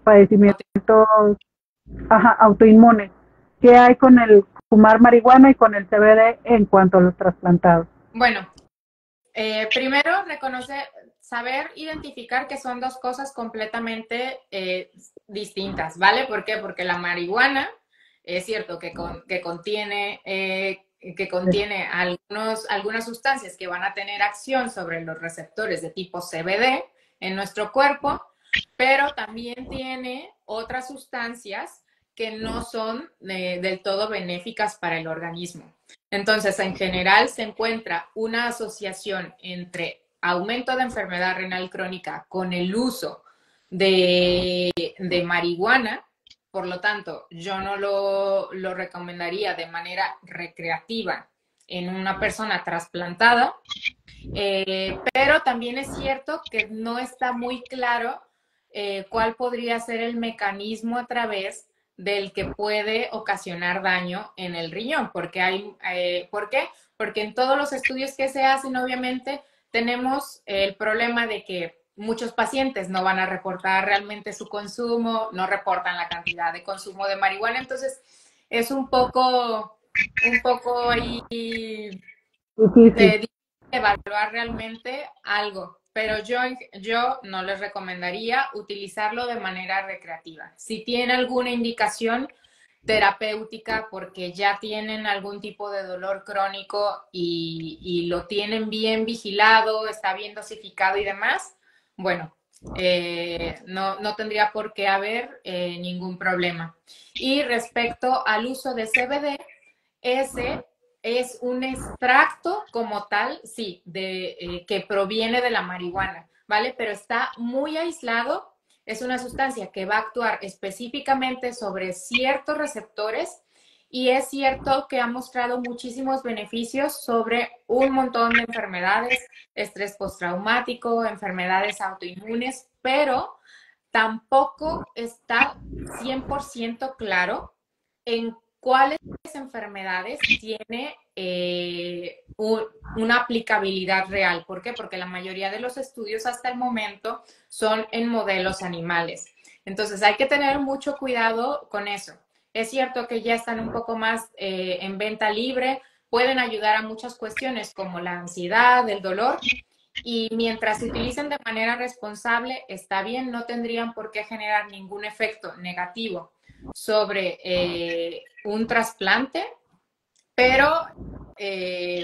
Padecimientos, autoinmunes. ¿Qué hay con el fumar marihuana y con el CBD en cuanto a los trasplantados? Bueno, primero saber identificar que son dos cosas completamente distintas, ¿vale? ¿Por qué? Porque la marihuana es cierto que contiene algunas sustancias que van a tener acción sobre los receptores de tipo CBD en nuestro cuerpo, pero también tiene otras sustancias que no son del todo benéficas para el organismo. Entonces, en general se encuentra una asociación entre aumento de enfermedad renal crónica con el uso de marihuana. Por lo tanto, yo no lo recomendaría de manera recreativa en una persona trasplantada, pero también es cierto que no está muy claro cuál podría ser el mecanismo a través del que puede ocasionar daño en el riñón, porque ¿por qué? Porque en todos los estudios que se hacen, obviamente, tenemos el problema de que muchos pacientes no van a reportar realmente su consumo, no reportan la cantidad de consumo de marihuana, entonces es un poco ahí de evaluar realmente algo, pero yo no les recomendaría utilizarlo de manera recreativa. Si tiene alguna indicación terapéutica porque ya tienen algún tipo de dolor crónico y lo tienen bien vigilado, está bien dosificado y demás, bueno, no tendría por qué haber ningún problema. Y respecto al uso de CBD, ese es un extracto como tal, sí, que proviene de la marihuana, ¿vale? Pero está muy aislado, es una sustancia que va a actuar específicamente sobre ciertos receptores y es cierto que ha mostrado muchísimos beneficios sobre un montón de enfermedades, estrés postraumático, enfermedades autoinmunes, pero tampoco está 100% claro en cuáles enfermedades tiene una aplicabilidad real. ¿Por qué? Porque la mayoría de los estudios hasta el momento son en modelos animales. Entonces hay que tener mucho cuidado con eso. Es cierto que ya están un poco más en venta libre, pueden ayudar a muchas cuestiones como la ansiedad, el dolor, y mientras se utilicen de manera responsable, está bien, no tendrían por qué generar ningún efecto negativo sobre un trasplante, pero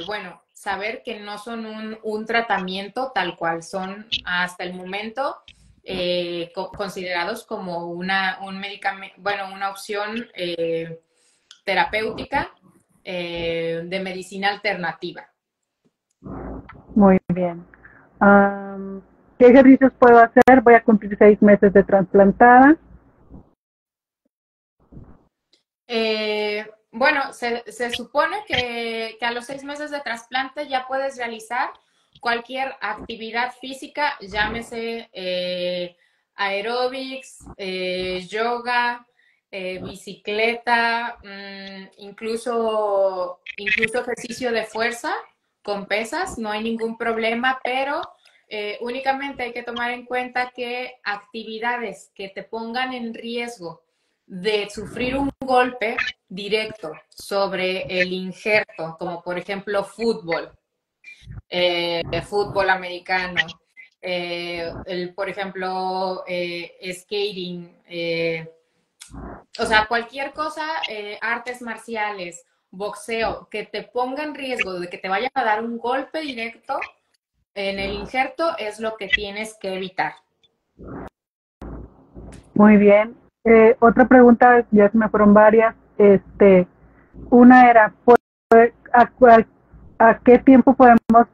bueno, saber que no son un tratamiento tal cual, son hasta el momento considerados como un medicamento, bueno, una opción terapéutica de medicina alternativa. Muy bien. ¿Qué ejercicios puedo hacer? Voy a cumplir 6 meses de trasplantada. Bueno, se supone que a los 6 meses de trasplante ya puedes realizar cualquier actividad física, llámese aeróbics, yoga, bicicleta, incluso ejercicio de fuerza con pesas, no hay ningún problema, pero únicamente hay que tomar en cuenta que actividades que te pongan en riesgo de sufrir un golpe directo sobre el injerto, como por ejemplo fútbol americano, por ejemplo, skating, o sea, cualquier cosa, artes marciales, boxeo, que te ponga en riesgo de que te vayan a dar un golpe directo en el injerto es lo que tienes que evitar. Muy bien. Otra pregunta, ya se me fueron varias. Una era, ¿a qué tiempo podemos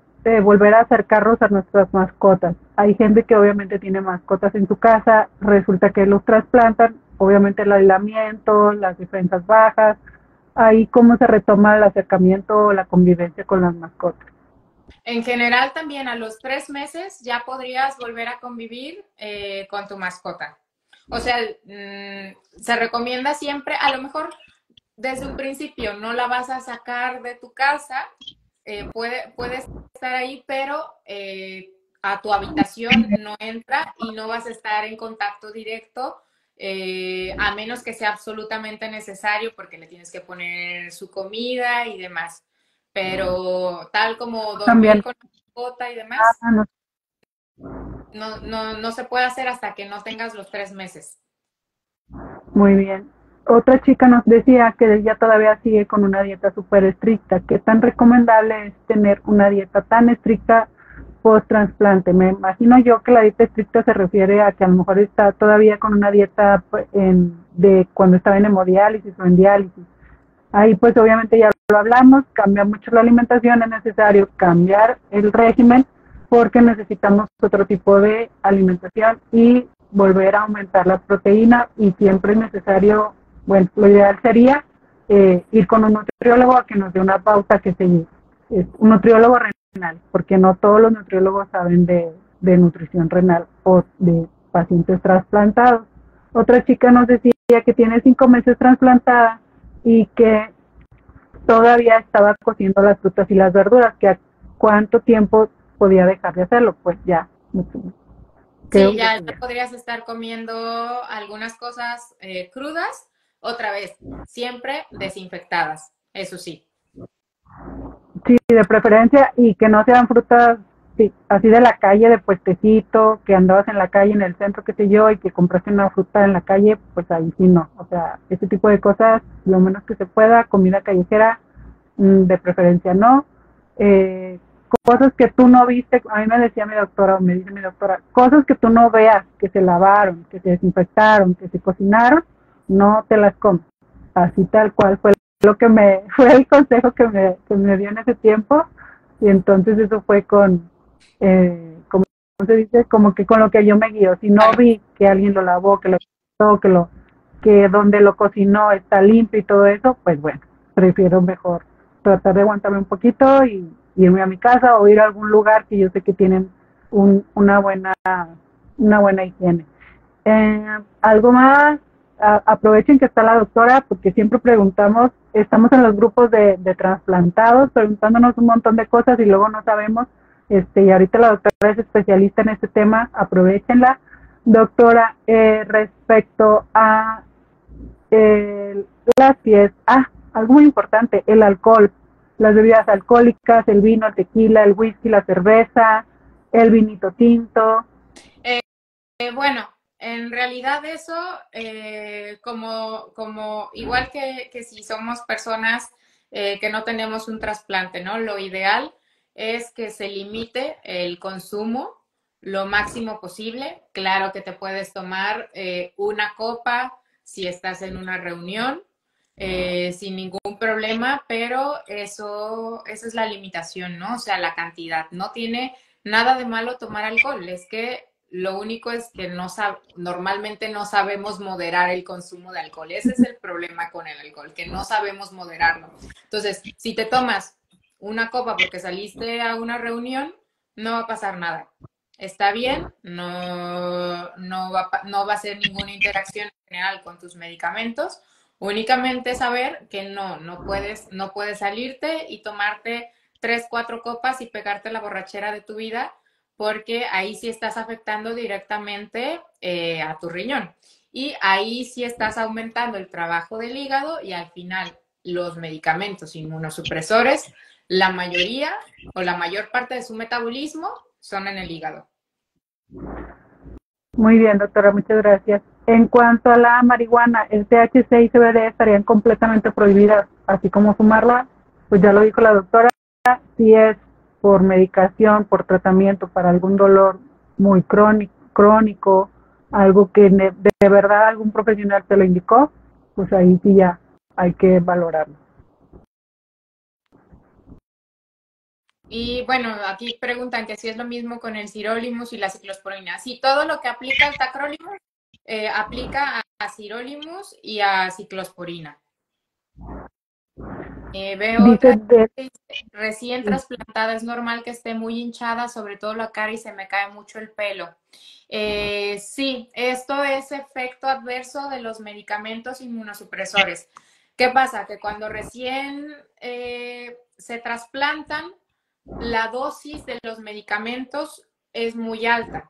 volver a acercarnos a nuestras mascotas? Hay gente que obviamente tiene mascotas en su casa, resulta que los trasplantan, obviamente el aislamiento, las defensas bajas, ahí cómo se retoma el acercamiento o la convivencia con las mascotas. En general también a los 3 meses ya podrías volver a convivir con tu mascota. O sea, se recomienda siempre, a lo mejor desde un principio no la vas a sacar de tu casa, puedes estar ahí, pero a tu habitación no entra y no vas a estar en contacto directo, a menos que sea absolutamente necesario porque le tienes que poner su comida y demás. Pero tal como dormir También. con la mascota y demás, No. no se puede hacer hasta que no tengas los 3 meses. Muy bien. Otra chica nos decía que ella todavía sigue con una dieta súper estricta. ¿Qué tan recomendable es tener una dieta tan estricta post-trasplante? Me imagino yo que la dieta estricta se refiere a que a lo mejor está todavía con una dieta de cuando estaba en hemodiálisis o en diálisis. Ahí pues obviamente ya lo hablamos, cambia mucho la alimentación, es necesario cambiar el régimen porque necesitamos otro tipo de alimentación y volver a aumentar la proteína y siempre es necesario, bueno, lo ideal sería ir con un nutriólogo a que nos dé una pauta que seguir. Es un nutriólogo renal, porque no todos los nutriólogos saben de nutrición renal o de pacientes trasplantados. Otra chica nos decía que tiene 5 meses trasplantada y que todavía estaba cociendo las frutas y las verduras, que a cuánto tiempo podía dejar de hacerlo, pues ya. Sí, ya podrías estar comiendo algunas cosas crudas, otra vez, siempre desinfectadas, eso sí. Sí, de preferencia, y que no sean frutas sí, así de la calle, de puestecito, que andabas en la calle, en el centro, qué sé yo, y que compraste una fruta en la calle, pues ahí sí no. O sea, ese tipo de cosas, lo menos que se pueda, comida callejera, de preferencia no. Cosas que tú no viste, a mí me decía mi doctora, o me dice mi doctora, cosas que tú no veas, que se lavaron, que se desinfectaron, que se cocinaron, no te las comes. Así tal cual fue lo que fue el consejo que me dio en ese tiempo, y entonces eso fue como se dice, como que con lo que yo me guío. Si no vi que alguien lo lavó, que lo cortó, que donde lo cocinó está limpio y todo eso, pues bueno, prefiero mejor tratar de aguantarme un poquito y irme a mi casa o ir a algún lugar que yo sé que tienen una buena higiene. Algo más, aprovechen que está la doctora porque siempre preguntamos, estamos en los grupos de trasplantados preguntándonos un montón de cosas y luego no sabemos, y ahorita la doctora es especialista en este tema, aprovechenla. Doctora, respecto a las fiestas, algo muy importante, el alcohol, las bebidas alcohólicas, el vino, el tequila, el whisky, la cerveza, el vinito tinto. Bueno, en realidad eso, como igual que si somos personas que no tenemos un trasplante, ¿no? Lo ideal es que se limite el consumo lo máximo posible. Claro que te puedes tomar una copa si estás en una reunión, sin ningún problema, pero esa es la limitación, ¿no? O sea, la cantidad. No tiene nada de malo tomar alcohol, es que lo único es que normalmente no sabemos moderar el consumo de alcohol. Ese es el problema con el alcohol, que no sabemos moderarlo. Entonces, si te tomas una copa porque saliste a una reunión, no va a pasar nada. está bien, no va a ser ninguna interacción en general con tus medicamentos. Únicamente saber que no puedes salirte y tomarte 3, 4 copas y pegarte la borrachera de tu vida, porque ahí sí estás afectando directamente a tu riñón. Y ahí sí estás aumentando el trabajo del hígado y al final los medicamentos inmunosupresores, la mayoría o la mayor parte de su metabolismo son en el hígado. Muy bien, doctora, muchas gracias. En cuanto a la marihuana, el THC y CBD estarían completamente prohibidas, así como fumarla, pues ya lo dijo la doctora, si es por medicación, por tratamiento para algún dolor muy crónico, algo que de verdad algún profesional te lo indicó, pues ahí sí ya hay que valorarlo. Y bueno, aquí preguntan que si es lo mismo con el sirolimus y la ciclosporina. Sí, todo lo que aplica al tacrolimus aplica a sirolimus y a ciclosporina. Veo Dice otra que dice, recién trasplantada, es normal que esté muy hinchada, sobre todo la cara y se me cae mucho el pelo. Sí, esto es efecto adverso de los medicamentos inmunosupresores. ¿Qué pasa? Que cuando recién se trasplantan, la dosis de los medicamentos es muy alta.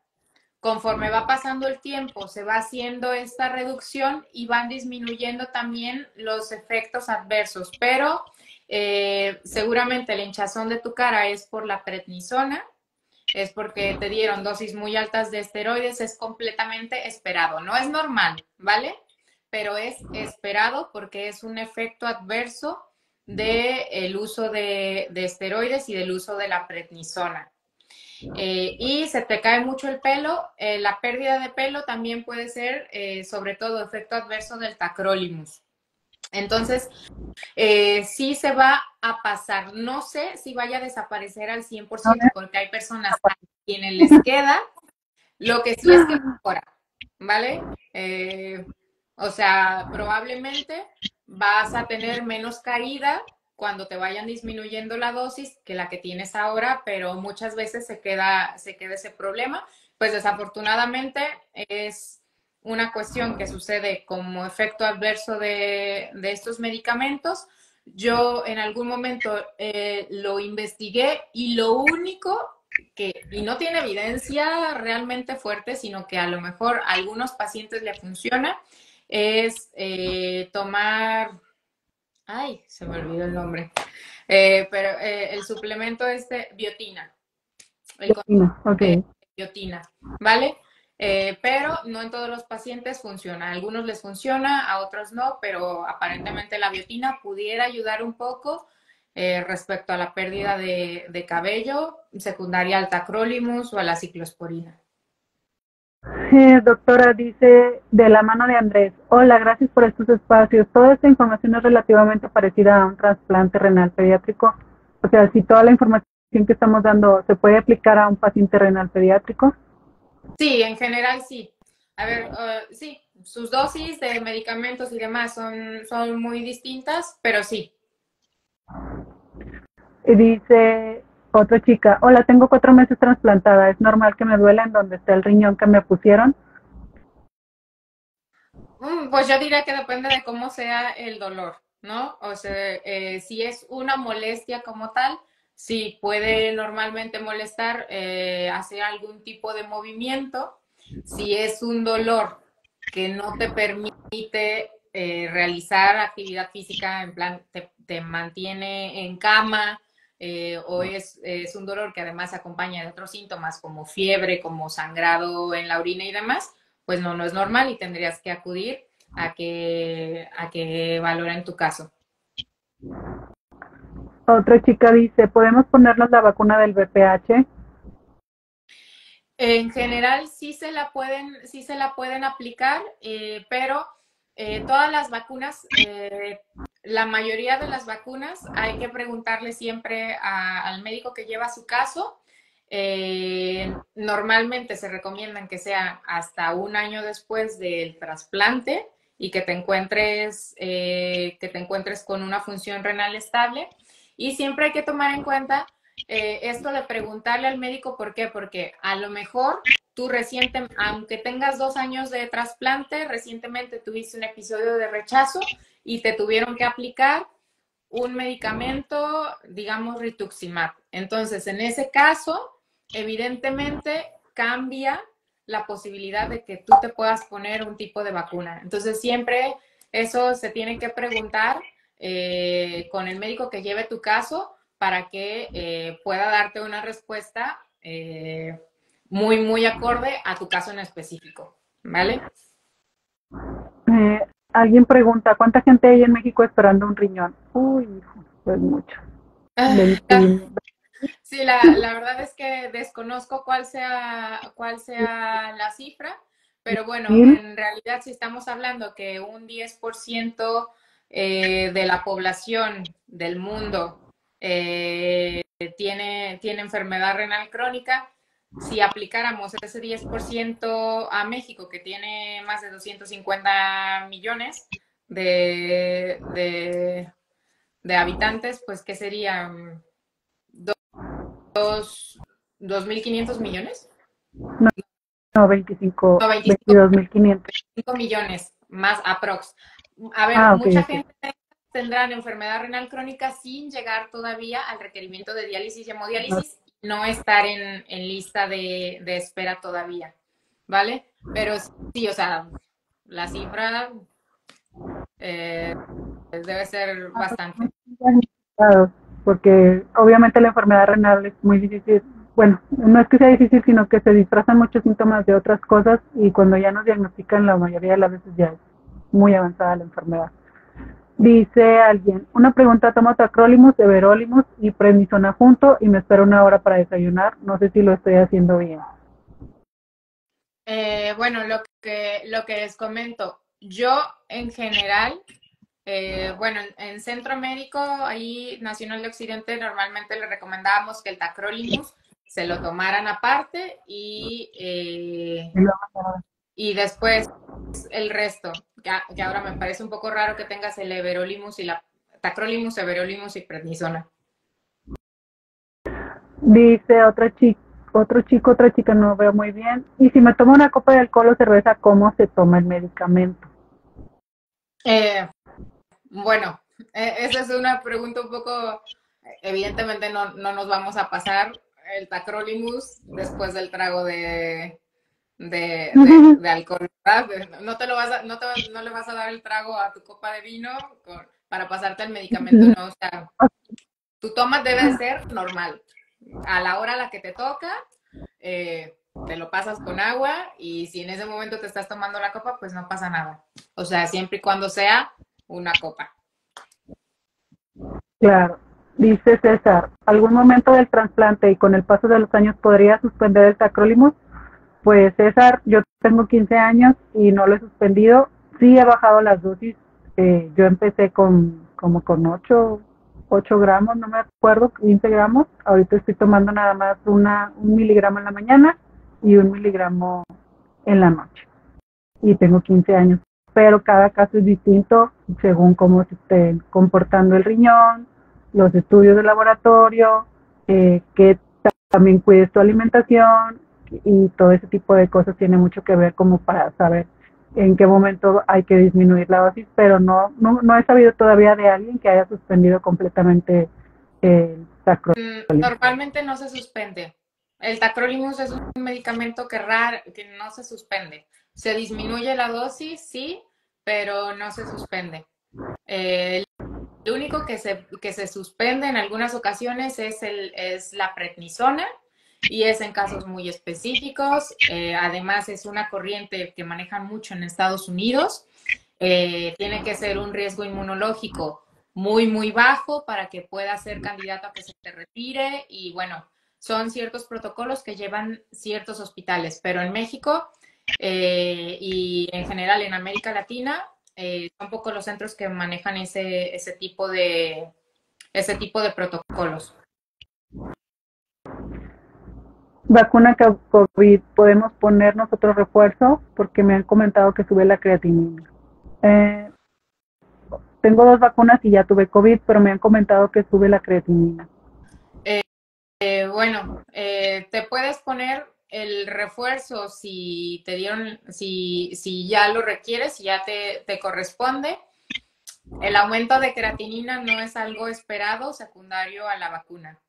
Conforme va pasando el tiempo, se va haciendo esta reducción y van disminuyendo también los efectos adversos, pero seguramente la hinchazón de tu cara es por la prednisona, es porque te dieron dosis muy altas de esteroides, es completamente esperado. No es normal, ¿vale? Pero es esperado porque es un efecto adverso del uso de esteroides y del uso de la prednisona. Y se te cae mucho el pelo, la pérdida de pelo también puede ser, sobre todo, efecto adverso del tacrolimus. Entonces, sí se va a pasar. No sé si vaya a desaparecer al 100% porque hay personas a quienes les queda. Lo que sí es que mejora, ¿vale? O sea, probablemente vas a tener menos caída cuando te vayan disminuyendo la dosis que la que tienes ahora, pero muchas veces se queda ese problema. Pues desafortunadamente es una cuestión que sucede como efecto adverso de estos medicamentos. Yo en algún momento lo investigué y lo único y no tiene evidencia realmente fuerte, sino que a lo mejor a algunos pacientes le funciona, es tomar, ay, se me olvidó el nombre, pero el suplemento biotina, el Okay. biotina, ¿vale? Pero no en todos los pacientes funciona. A algunos les funciona, a otros no, pero aparentemente la biotina pudiera ayudar un poco respecto a la pérdida de cabello secundaria al tacrolimus o a la ciclosporina. Doctora, dice de la mano de Andrés, hola, gracias por estos espacios. Toda esta información es relativamente parecida a un trasplante renal pediátrico. O sea, si toda la información que estamos dando se puede aplicar a un paciente renal pediátrico. Sí, en general sí. A ver, sí, sus dosis de medicamentos y demás son muy distintas, pero sí. Y dice otra chica, hola, tengo 4 meses trasplantada, ¿es normal que me duela en donde está el riñón que me pusieron? Pues yo diría que depende de cómo sea el dolor, ¿no? O sea, si es una molestia como tal, sí puede normalmente molestar hacer algún tipo de movimiento. Si es un dolor que no te permite realizar actividad física, en plan te mantiene en cama, o es un dolor que además acompaña de otros síntomas como fiebre, como sangrado en la orina y demás, pues no es normal y tendrías que acudir a que valoren tu caso. Otra chica dice, ¿podemos ponernos la vacuna del VPH? En general sí se la pueden aplicar, pero todas las vacunas, la mayoría de las vacunas hay que preguntarle siempre al médico que lleva su caso. Normalmente se recomiendan que sea hasta un año después del trasplante y que te encuentres con una función renal estable. Y siempre hay que tomar en cuenta esto de preguntarle al médico por qué, porque a lo mejor tú aunque tengas 2 años de trasplante, recientemente tuviste un episodio de rechazo y te tuvieron que aplicar un medicamento, digamos, rituximab. Entonces, en ese caso, evidentemente cambia la posibilidad de que tú te puedas poner un tipo de vacuna. Entonces, siempre eso se tiene que preguntar con el médico que lleve tu caso para que pueda darte una respuesta muy, muy acorde a tu caso en específico, ¿vale? Alguien pregunta, ¿cuánta gente hay en México esperando un riñón? Uy, hijo, pues mucho. Sí, la verdad es que desconozco cuál sea la cifra, pero bueno, en realidad si estamos hablando que un 10% de la población del mundo tiene enfermedad renal crónica, si aplicáramos ese 10% a México, que tiene más de 250 millones de habitantes, pues ¿qué serían? ¿2.500 millones? No, 25, No, 22.500. 25 millones, más aprox. A ver, mucha gente tendrá enfermedad renal crónica sin llegar todavía al requerimiento de diálisis y hemodiálisis, no estar en lista de espera todavía, ¿vale? Pero sí, o sea, la cifra debe ser bastante. Porque obviamente la enfermedad renal es muy difícil. Bueno, no es que sea difícil, sino que se disfrazan muchos síntomas de otras cosas y cuando ya nos diagnostican, la mayoría de las veces ya es muy avanzada la enfermedad. Dice alguien, una pregunta, tomo tacrolimus, everolimus y prednisona junto y me espero 1 hora para desayunar. No sé si lo estoy haciendo bien. Bueno, lo que les comento, yo en general, bueno, en Centro Médico, ahí Nacional de Occidente, normalmente le recomendábamos que el tacrolimus se lo tomaran aparte y después el resto, que ahora me parece un poco raro que tengas el everolimus y la tacrolimus, everolimus y prednisona. Dice otra chica, no veo muy bien. Y si me tomo una copa de alcohol o cerveza, ¿cómo se toma el medicamento? Bueno, esa es una pregunta un poco, evidentemente no nos vamos a pasar el tacrolimus después del trago de alcohol, ¿verdad? No le vas a dar el trago a tu copa de vino para pasarte el medicamento, no, o sea, tu toma debe de ser normal. A la hora a la que te toca, te lo pasas con agua y si en ese momento te estás tomando la copa, pues no pasa nada. O sea, siempre y cuando sea una copa. Claro. Dice César, ¿algún momento del trasplante y con el paso de los años podría suspender el tacrolimus? Pues César, yo tengo 15 años y no lo he suspendido. Sí he bajado las dosis. Yo empecé con 8 gramos, no me acuerdo, 15 gramos. Ahorita estoy tomando nada más 1 miligramo en la mañana y 1 miligramo en la noche. Y tengo 15 años. Pero cada caso es distinto según cómo se esté comportando el riñón, los estudios de laboratorio, que también cuides tu alimentación y todo ese tipo de cosas tiene mucho que ver como para saber en qué momento hay que disminuir la dosis, pero no he sabido todavía de alguien que haya suspendido completamente el tacrolimus. Normalmente no se suspende. El tacrolimus es un medicamento que no se suspende. Se disminuye la dosis, sí, pero no se suspende. Lo único que se suspende en algunas ocasiones es la prednisona y es en casos muy específicos. Además, es una corriente que manejan mucho en Estados Unidos. Tiene que ser un riesgo inmunológico muy, muy bajo para que pueda ser candidato a que se te retire y bueno, son ciertos protocolos que llevan ciertos hospitales, pero en México y en general en América Latina son pocos los centros que manejan ese tipo de protocolos. Vacuna COVID, ¿podemos ponernos otro refuerzo? Porque me han comentado que sube la creatinina. Tengo 2 vacunas y ya tuve COVID, pero me han comentado que sube la creatinina. Te puedes poner el refuerzo si te dieron, si ya lo requieres, si ya te corresponde. El aumento de creatinina no es algo esperado secundario a la vacuna.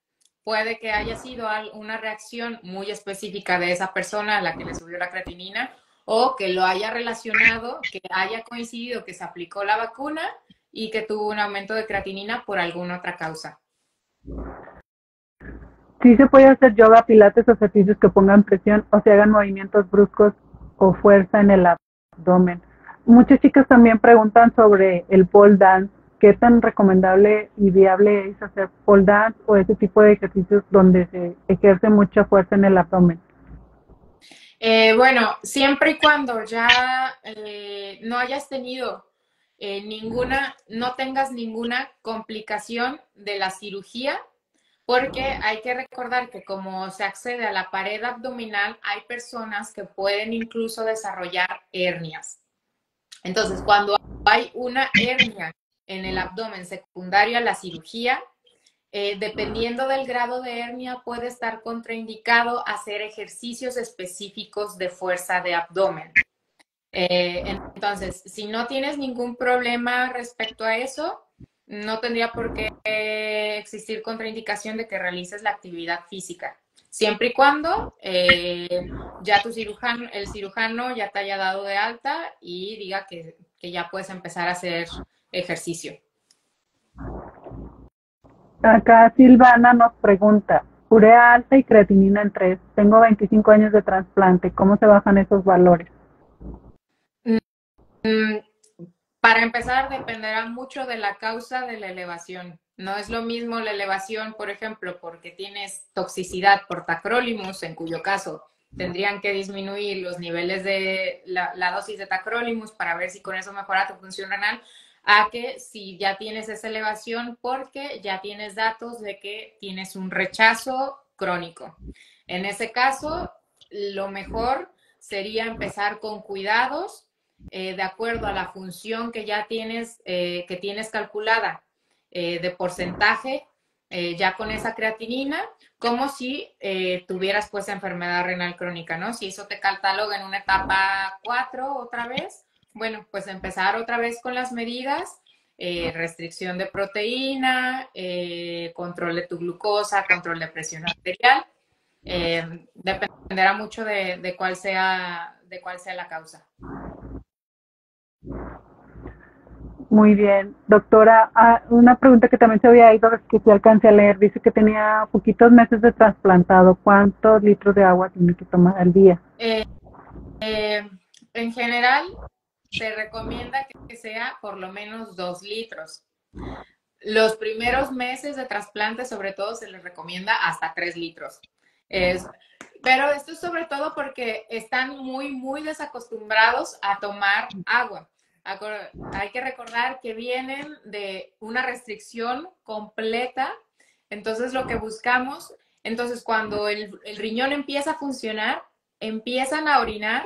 Puede que haya sido una reacción muy específica de esa persona a la que le subió la creatinina o que lo haya relacionado, que haya coincidido que se aplicó la vacuna y que tuvo un aumento de creatinina por alguna otra causa. Sí se puede hacer yoga, pilates o ejercicios que pongan presión o se hagan movimientos bruscos o fuerza en el abdomen. Muchas chicas también preguntan sobre el pole dance. ¿Qué tan recomendable y viable es hacer pole dance o ese tipo de ejercicios donde se ejerce mucha fuerza en el abdomen? Siempre y cuando ya no hayas tenido no tengas ninguna complicación de la cirugía, porque hay que recordar que como se accede a la pared abdominal, hay personas que pueden incluso desarrollar hernias. Entonces, cuando hay una hernia en el abdomen secundaria a la cirugía, dependiendo del grado de hernia, puede estar contraindicado hacer ejercicios específicos de fuerza de abdomen. Entonces, si no tienes ningún problema respecto a eso, no tendría por qué existir contraindicación de que realices la actividad física, siempre y cuando ya el cirujano ya te haya dado de alta y diga que ya puedes empezar a hacer ejercicio. Acá Silvana nos pregunta, urea alta y creatinina en 3. Tengo 25 años de trasplante. ¿Cómo se bajan esos valores? Para empezar, dependerá mucho de la causa de la elevación. No es lo mismo la elevación, por ejemplo, porque tienes toxicidad por tacrolimus, en cuyo caso tendrían que disminuir los niveles de la dosis de tacrolimus para ver si con eso mejora tu función renal, a que si ya tienes esa elevación porque ya tienes datos de que tienes un rechazo crónico. En ese caso, lo mejor sería empezar con cuidados de acuerdo a la función que ya tienes calculada de porcentaje, ya con esa creatinina, como si tuvieras pues enfermedad renal crónica, ¿no? Si eso te cataloga en una etapa 4 otra vez, bueno, pues empezar otra vez con las medidas, restricción de proteína, control de tu glucosa, control de presión arterial, dependerá mucho de cuál sea la causa. Muy bien. Doctora, una pregunta que también se había ido, que sí alcancé a leer, dice que tenía poquitos meses de trasplantado. ¿Cuántos litros de agua tiene que tomar al día? En general, se recomienda que sea por lo menos 2 litros. Los primeros meses de trasplante, sobre todo, se les recomienda hasta 3 litros. Pero esto es sobre todo porque están muy, muy desacostumbrados a tomar agua. Hay que recordar que vienen de una restricción completa, entonces lo que buscamos, cuando el riñón empieza a funcionar, empiezan a orinar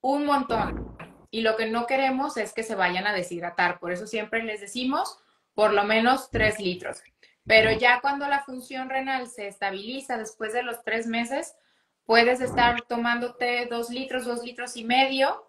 un montón y lo que no queremos es que se vayan a deshidratar, por eso siempre les decimos por lo menos 3 litros. Pero ya cuando la función renal se estabiliza después de los 3 meses, puedes estar tomándote 2 litros, 2 litros y medio.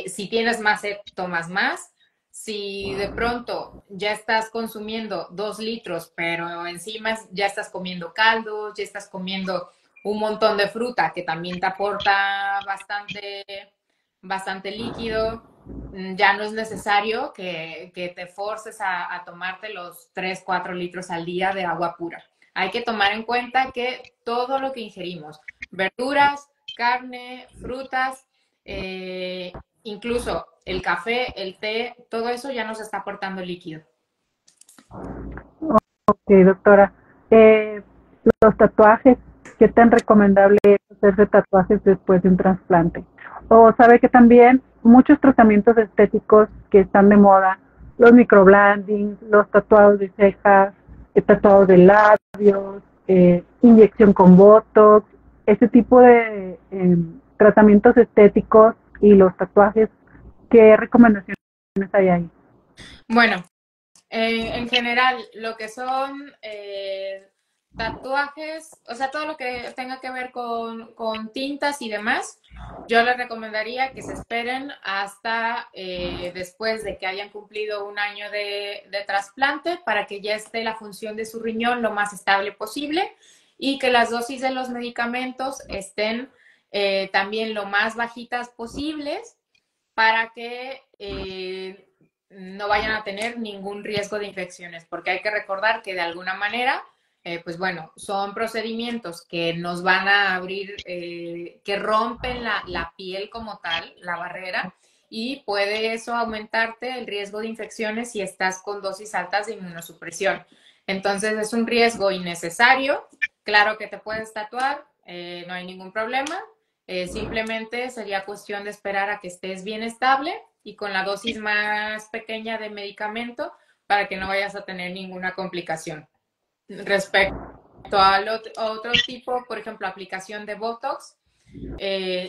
Si tienes más sed, tomas más. Si de pronto ya estás consumiendo 2 litros, pero encima ya estás comiendo caldos, ya estás comiendo un montón de fruta que también te aporta bastante líquido, ya no es necesario que te forces a tomarte los 3, 4 litros al día de agua pura. Hay que tomar en cuenta que todo lo que ingerimos, verduras, carne, frutas, incluso el café, el té, todo eso ya nos está aportando líquido. Ok, doctora. Los tatuajes, ¿qué tan recomendable es hacerse tatuajes después de un trasplante? O sabe que también muchos tratamientos estéticos que están de moda, los microblading, los tatuados de cejas, tatuados de labios, inyección con botox, ese tipo de tratamientos estéticos y los tatuajes, ¿qué recomendaciones hay ahí? Bueno, en general, lo que son tatuajes, o sea, todo lo que tenga que ver con tintas y demás, yo les recomendaría que se esperen hasta después de que hayan cumplido un año de trasplante para que ya esté la función de su riñón lo más estable posible y que las dosis de los medicamentos estén también lo más bajitas posibles para que no vayan a tener ningún riesgo de infecciones, porque hay que recordar que de alguna manera pues bueno, son procedimientos que nos van a abrir, que rompen la piel como tal, la barrera, y puede eso aumentarte el riesgo de infecciones si estás con dosis altas de inmunosupresión. Entonces es un riesgo innecesario. Claro que te puedes tatuar, no hay ningún problema. Simplemente sería cuestión de esperar a que estés bien estable y con la dosis más pequeña de medicamento para que no vayas a tener ninguna complicación. Respecto al otro tipo, por ejemplo, aplicación de Botox,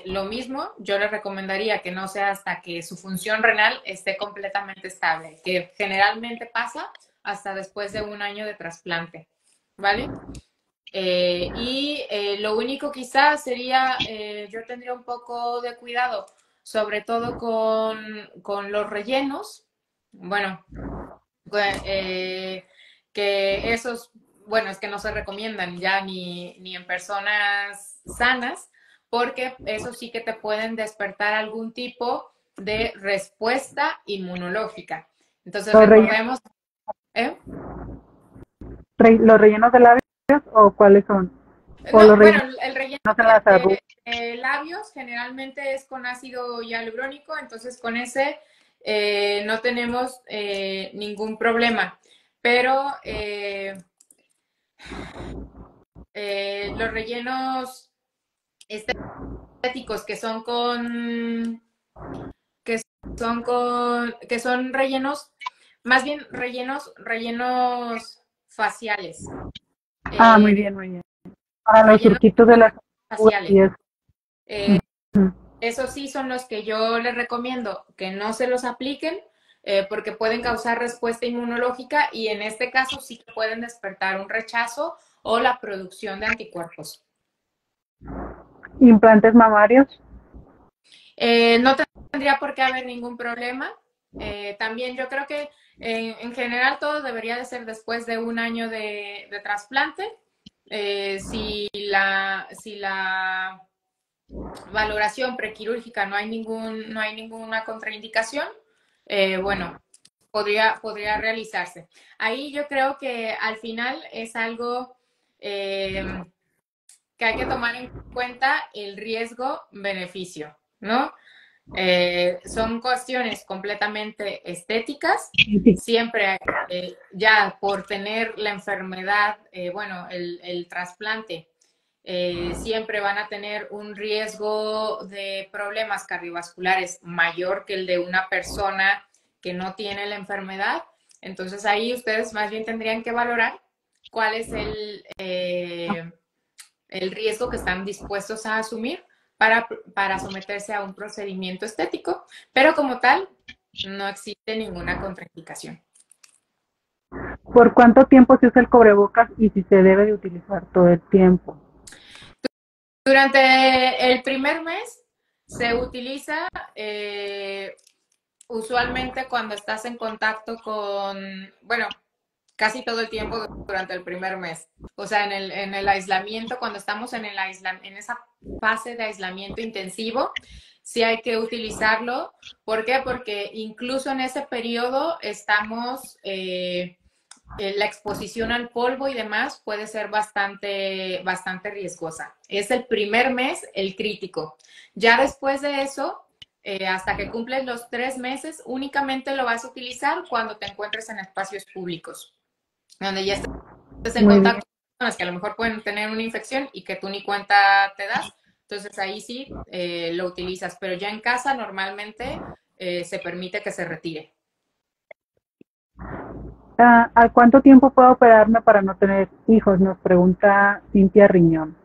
lo mismo, yo le recomendaría que no sea hasta que su función renal esté completamente estable, que generalmente pasa hasta después de un año de trasplante, ¿vale? Lo único quizás sería, yo tendría un poco de cuidado, sobre todo con los rellenos, bueno, que esos, bueno, es que no se recomiendan ya ni en personas sanas, porque eso sí que te pueden despertar algún tipo de respuesta inmunológica. Entonces, ¿Los recordemos, ¿eh? ¿Los rellenos de labios o cuáles son? ¿O No, los bueno, rellenos el relleno en las arrugas? de labios generalmente es con ácido hialurónico, entonces con ese no tenemos ningún problema. Pero los rellenos estéticos que son rellenos, más bien rellenos faciales. Muy bien, muy bien. Para los Rellenos surquitos de las arrugas faciales. y eso. Ujú. Esos sí son los que yo les recomiendo que no se los apliquen porque pueden causar respuesta inmunológica y en este caso sí que pueden despertar un rechazo o la producción de anticuerpos. ¿Implantes mamarios? No tendría por qué haber ningún problema. También yo creo que en general todo debería de ser después de un año de trasplante. Si la valoración prequirúrgica no hay ninguna contraindicación, bueno, podría realizarse. Ahí yo creo que al final es algo que hay que tomar en cuenta el riesgo-beneficio, ¿no? Son cuestiones completamente estéticas, Sí. siempre ya por tener la enfermedad, bueno, el trasplante, siempre van a tener un riesgo de problemas cardiovasculares mayor que el de una persona que no tiene la enfermedad. Entonces ahí ustedes más bien tendrían que valorar cuál es el riesgo que están dispuestos a asumir para someterse a un procedimiento estético, pero como tal, no existe ninguna contraindicación. ¿Por cuánto tiempo se usa el cubrebocas y si se debe de utilizar todo el tiempo? Durante el primer mes se utiliza usualmente cuando estás en contacto con, bueno, casi todo el tiempo durante el primer mes. O sea, en el aislamiento, cuando estamos en esa fase de aislamiento intensivo, sí hay que utilizarlo. ¿Por qué? Porque incluso en ese periodo estamos, la exposición al polvo y demás puede ser bastante riesgosa. Es el primer mes el crítico. Ya después de eso, hasta que cumples los 3 meses, únicamente lo vas a utilizar cuando te encuentres en espacios públicos, donde ya estés en contacto con personas que a lo mejor pueden tener una infección y que tú ni cuenta te das. Entonces ahí sí lo utilizas, pero ya en casa normalmente se permite que se retire. ¿A cuánto tiempo puedo operarme para no tener hijos? Nos pregunta Cintia Riñón.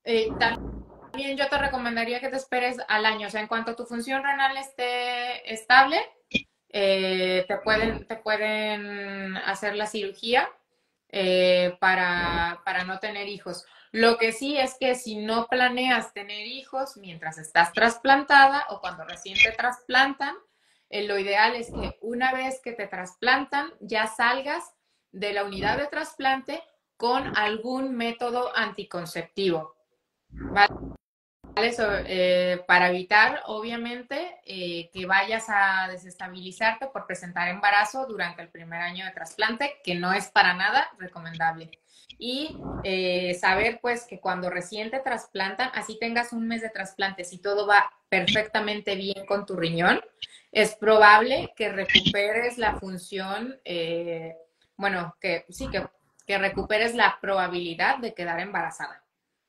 También yo te recomendaría que te esperes al año, o sea, en cuanto tu función renal esté estable, te pueden hacer la cirugía para no tener hijos. Lo que sí es que si no planeas tener hijos mientras estás trasplantada o cuando recién te trasplantan, lo ideal es que una vez que te trasplantan ya salgas de la unidad de trasplante con algún método anticonceptivo, ¿vale? Eso, para evitar, obviamente, que vayas a desestabilizarte por presentar embarazo durante el primer año de trasplante, que no es para nada recomendable. Y saber, pues, que cuando recién te trasplantan, así tengas un mes de trasplante, si todo va perfectamente bien con tu riñón, es probable que recuperes la función, bueno, que sí, que recuperes la probabilidad de quedar embarazada.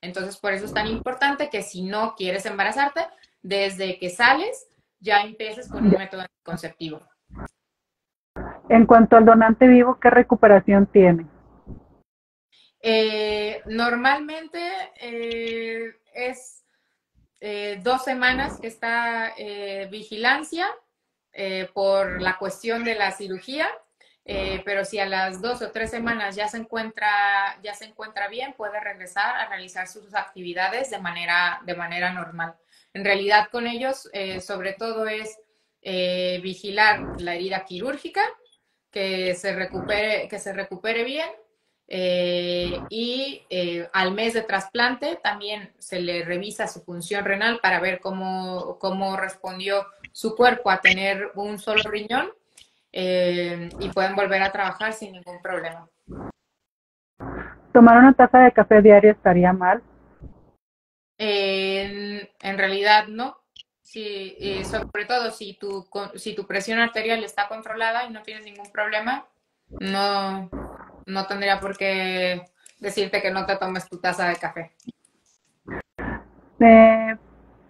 Entonces, por eso es tan importante que si no quieres embarazarte, desde que sales, ya empieces con un método anticonceptivo. En cuanto al donante vivo, ¿qué recuperación tiene? Normalmente es 2 semanas que está vigilancia por la cuestión de la cirugía. Pero si a las 2 o 3 semanas ya se encuentra bien, puede regresar a realizar sus actividades de manera normal. En realidad con ellos sobre todo es vigilar la herida quirúrgica, que se recupere bien, y al mes de trasplante también se le revisa su función renal para ver cómo respondió su cuerpo a tener un solo riñón. Y pueden volver a trabajar sin ningún problema. ¿Tomar una taza de café diario estaría mal? En realidad no. Sí, sobre todo si tu presión arterial está controlada y no tienes ningún problema, no tendría por qué decirte que no te tomes tu taza de café.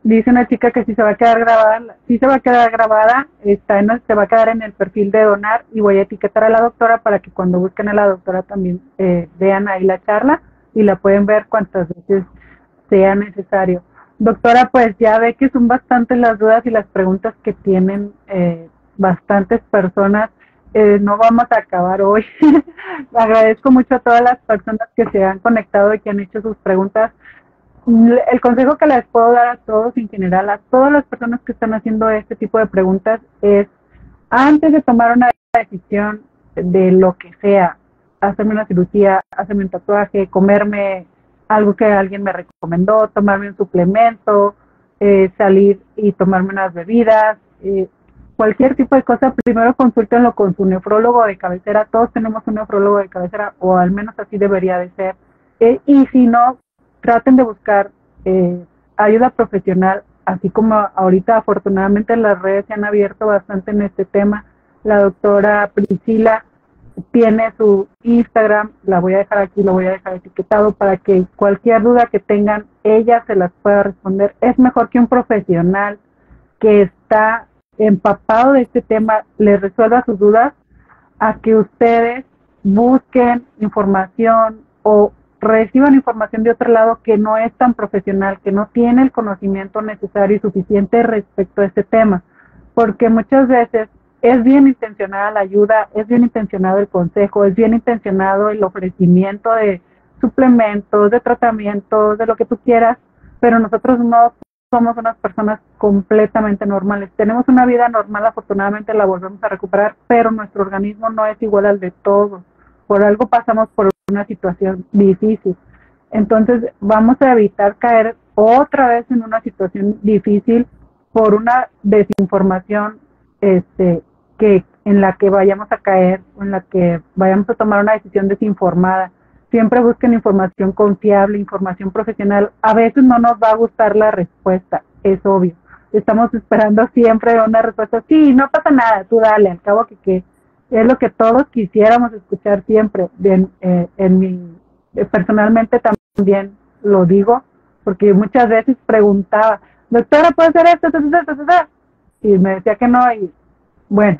Dice una chica que si se va a quedar grabada, sí se va a quedar grabada, se va a quedar en el perfil de Donar, y voy a etiquetar a la doctora para que cuando busquen a la doctora también vean ahí la charla y la pueden ver cuantas veces sea necesario. Doctora, pues ya ve que son bastantes las dudas y las preguntas que tienen bastantes personas. No vamos a acabar hoy. Agradezco mucho a todas las personas que se han conectado y que han hecho sus preguntas. El consejo que les puedo dar a todos en general, a todas las personas que están haciendo este tipo de preguntas, es antes de tomar una decisión de lo que sea, hacerme una cirugía, hacerme un tatuaje, comerme algo que alguien me recomendó, tomarme un suplemento, salir y tomarme unas bebidas, cualquier tipo de cosa, primero consúltenlo con su nefrólogo de cabecera. Todos tenemos un nefrólogo de cabecera, o al menos así debería de ser. Y si no, traten de buscar ayuda profesional, así como ahorita afortunadamente las redes se han abierto bastante en este tema. La doctora Priscila tiene su Instagram, la voy a dejar aquí, lo voy a dejar etiquetado para que cualquier duda que tengan, ella se las pueda responder. Es mejor que un profesional que está empapado de este tema les resuelva sus dudas, a que ustedes busquen información o reciban información de otro lado que no es tan profesional, que no tiene el conocimiento necesario y suficiente respecto a este tema, porque muchas veces es bien intencionada la ayuda, es bien intencionado el consejo, es bien intencionado el ofrecimiento de suplementos, de tratamientos, de lo que tú quieras, pero nosotros no somos unas personas completamente normales. Tenemos una vida normal, afortunadamente la volvemos a recuperar, pero nuestro organismo no es igual al de todos. Por algo pasamos por una situación difícil. Entonces vamos a evitar caer otra vez en una situación difícil por una desinformación en la que vayamos a caer, o en la que vayamos a tomar una decisión desinformada. Siempre busquen información confiable, información profesional. A veces no nos va a gustar la respuesta, es obvio. Estamos esperando siempre una respuesta, sí, no pasa nada, tú dale, al cabo que es lo que todos quisiéramos escuchar siempre. Personalmente también lo digo, porque muchas veces preguntaba, doctora, ¿puedo hacer esto? Y me decía que no, y bueno,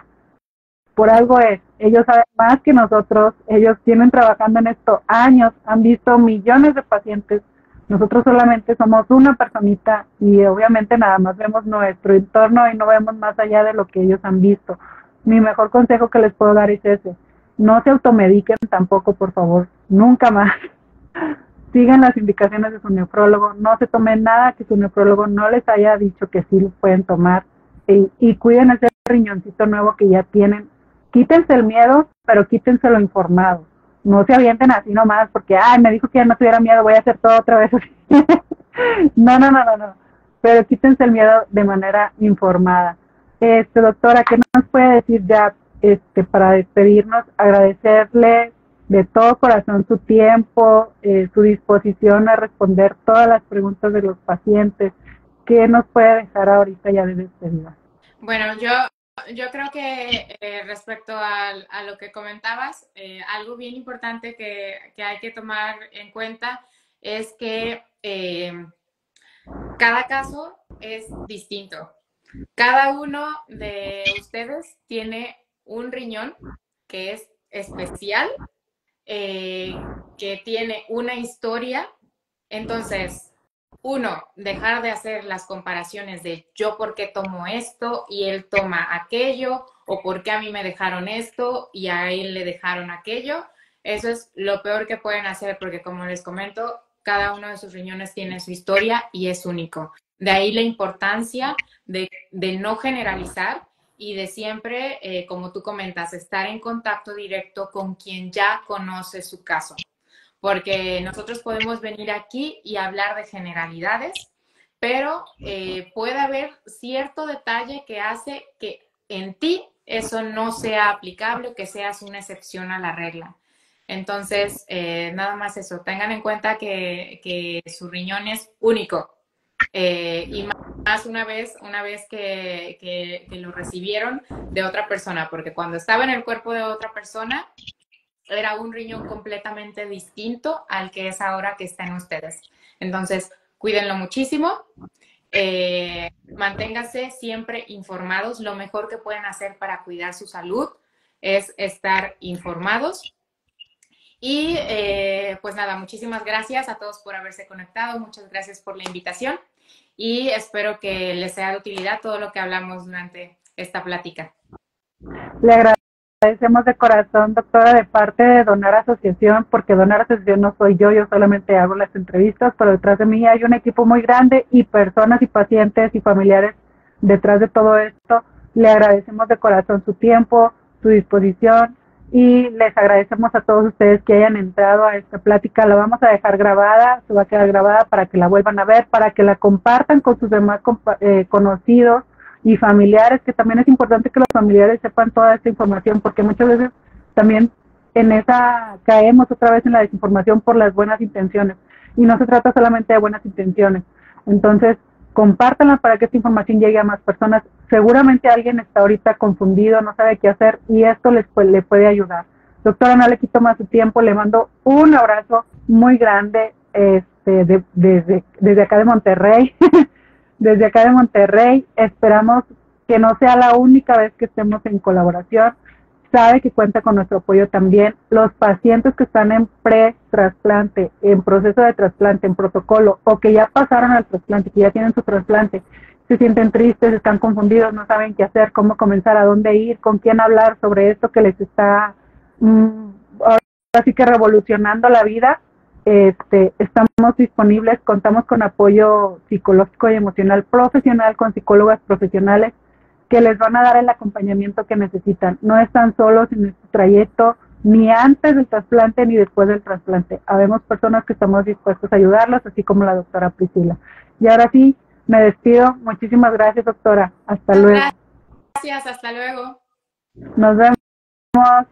por algo es. Ellos saben más que nosotros, ellos tienen trabajando en esto años, han visto millones de pacientes. Nosotros solamente somos una personita y obviamente nada más vemos nuestro entorno y no vemos más allá de lo que ellos han visto. mi mejor consejo que les puedo dar es ese. No se automediquen tampoco, por favor, nunca más. Sigan las indicaciones de su nefrólogo, no se tomen nada que su nefrólogo no les haya dicho que sí lo pueden tomar, y cuiden ese riñoncito nuevo que ya tienen. Quítense el miedo, pero quítenselo informado. No se avienten así nomás porque, ay, me dijo que ya no tuviera miedo, voy a hacer todo otra vez así. No. Pero quítense el miedo de manera informada. Doctora, ¿qué nos puede decir ya para despedirnos? Agradecerle de todo corazón su tiempo, su disposición a responder todas las preguntas de los pacientes. ¿Qué nos puede dejar ahorita ya de despedida? Bueno, yo creo que respecto a lo que comentabas, algo bien importante que hay que tomar en cuenta es que cada caso es distinto. Cada uno de ustedes tiene un riñón que es especial, que tiene una historia. Entonces, uno, dejar de hacer las comparaciones de yo por qué tomo esto y él toma aquello, o por qué a mí me dejaron esto y a él le dejaron aquello. Eso es lo peor que pueden hacer porque, como les comento, cada uno de sus riñones tiene su historia y es único. De ahí la importancia de no generalizar y de siempre, como tú comentas, estar en contacto directo con quien ya conoce su caso. Porque nosotros podemos venir aquí y hablar de generalidades, pero puede haber cierto detalle que hace que en ti eso no sea aplicable, que seas una excepción a la regla. Entonces, nada más eso, tengan en cuenta que su riñón es único. Y más una vez que lo recibieron de otra persona, porque cuando estaba en el cuerpo de otra persona, era un riñón completamente distinto al que es ahora que está en ustedes. Entonces, cuídenlo muchísimo. Manténganse siempre informados. Lo mejor que pueden hacer para cuidar su salud es estar informados. Y pues nada, muchísimas gracias a todos por haberse conectado. Muchas gracias por la invitación y espero que les sea de utilidad todo lo que hablamos durante esta plática. Le agradecemos de corazón, doctora, de parte de Donar Asociación, porque Donar Asociación no soy yo solamente hago las entrevistas, pero detrás de mí hay un equipo muy grande y personas y pacientes y familiares detrás de todo esto. Le agradecemos de corazón su tiempo, su disposición, y les agradecemos a todos ustedes que hayan entrado a esta plática. La vamos a dejar grabada, se va a quedar grabada para que la vuelvan a ver, para que la compartan con sus demás conocidos y familiares, que también es importante que los familiares sepan toda esta información, porque muchas veces también caemos otra vez en la desinformación por las buenas intenciones, y no se trata solamente de buenas intenciones. Entonces, compártanla para que esta información llegue a más personas. Seguramente alguien está ahorita confundido, no sabe qué hacer, y esto le puede ayudar. Doctora, no le quito más su tiempo, le mando un abrazo muy grande desde acá de Monterrey. Desde acá de Monterrey, esperamos que no sea la única vez que estemos en colaboración. Sabe que cuenta con nuestro apoyo también. Los pacientes que están en pre-trasplante, en proceso de trasplante, en protocolo, o que ya pasaron al trasplante, que ya tienen su trasplante, se sienten tristes, están confundidos, no saben qué hacer, cómo comenzar, a dónde ir, con quién hablar sobre esto que les está así que revolucionando la vida. Estamos disponibles, contamos con apoyo psicológico y emocional profesional, con psicólogas profesionales que les van a dar el acompañamiento que necesitan. No están solos en este trayecto, ni antes del trasplante ni después del trasplante. Habemos personas que estamos dispuestos a ayudarlos, así como la doctora Priscila. Y ahora sí, me despido. Muchísimas gracias, doctora. Hasta luego. Gracias, hasta luego. Nos vemos.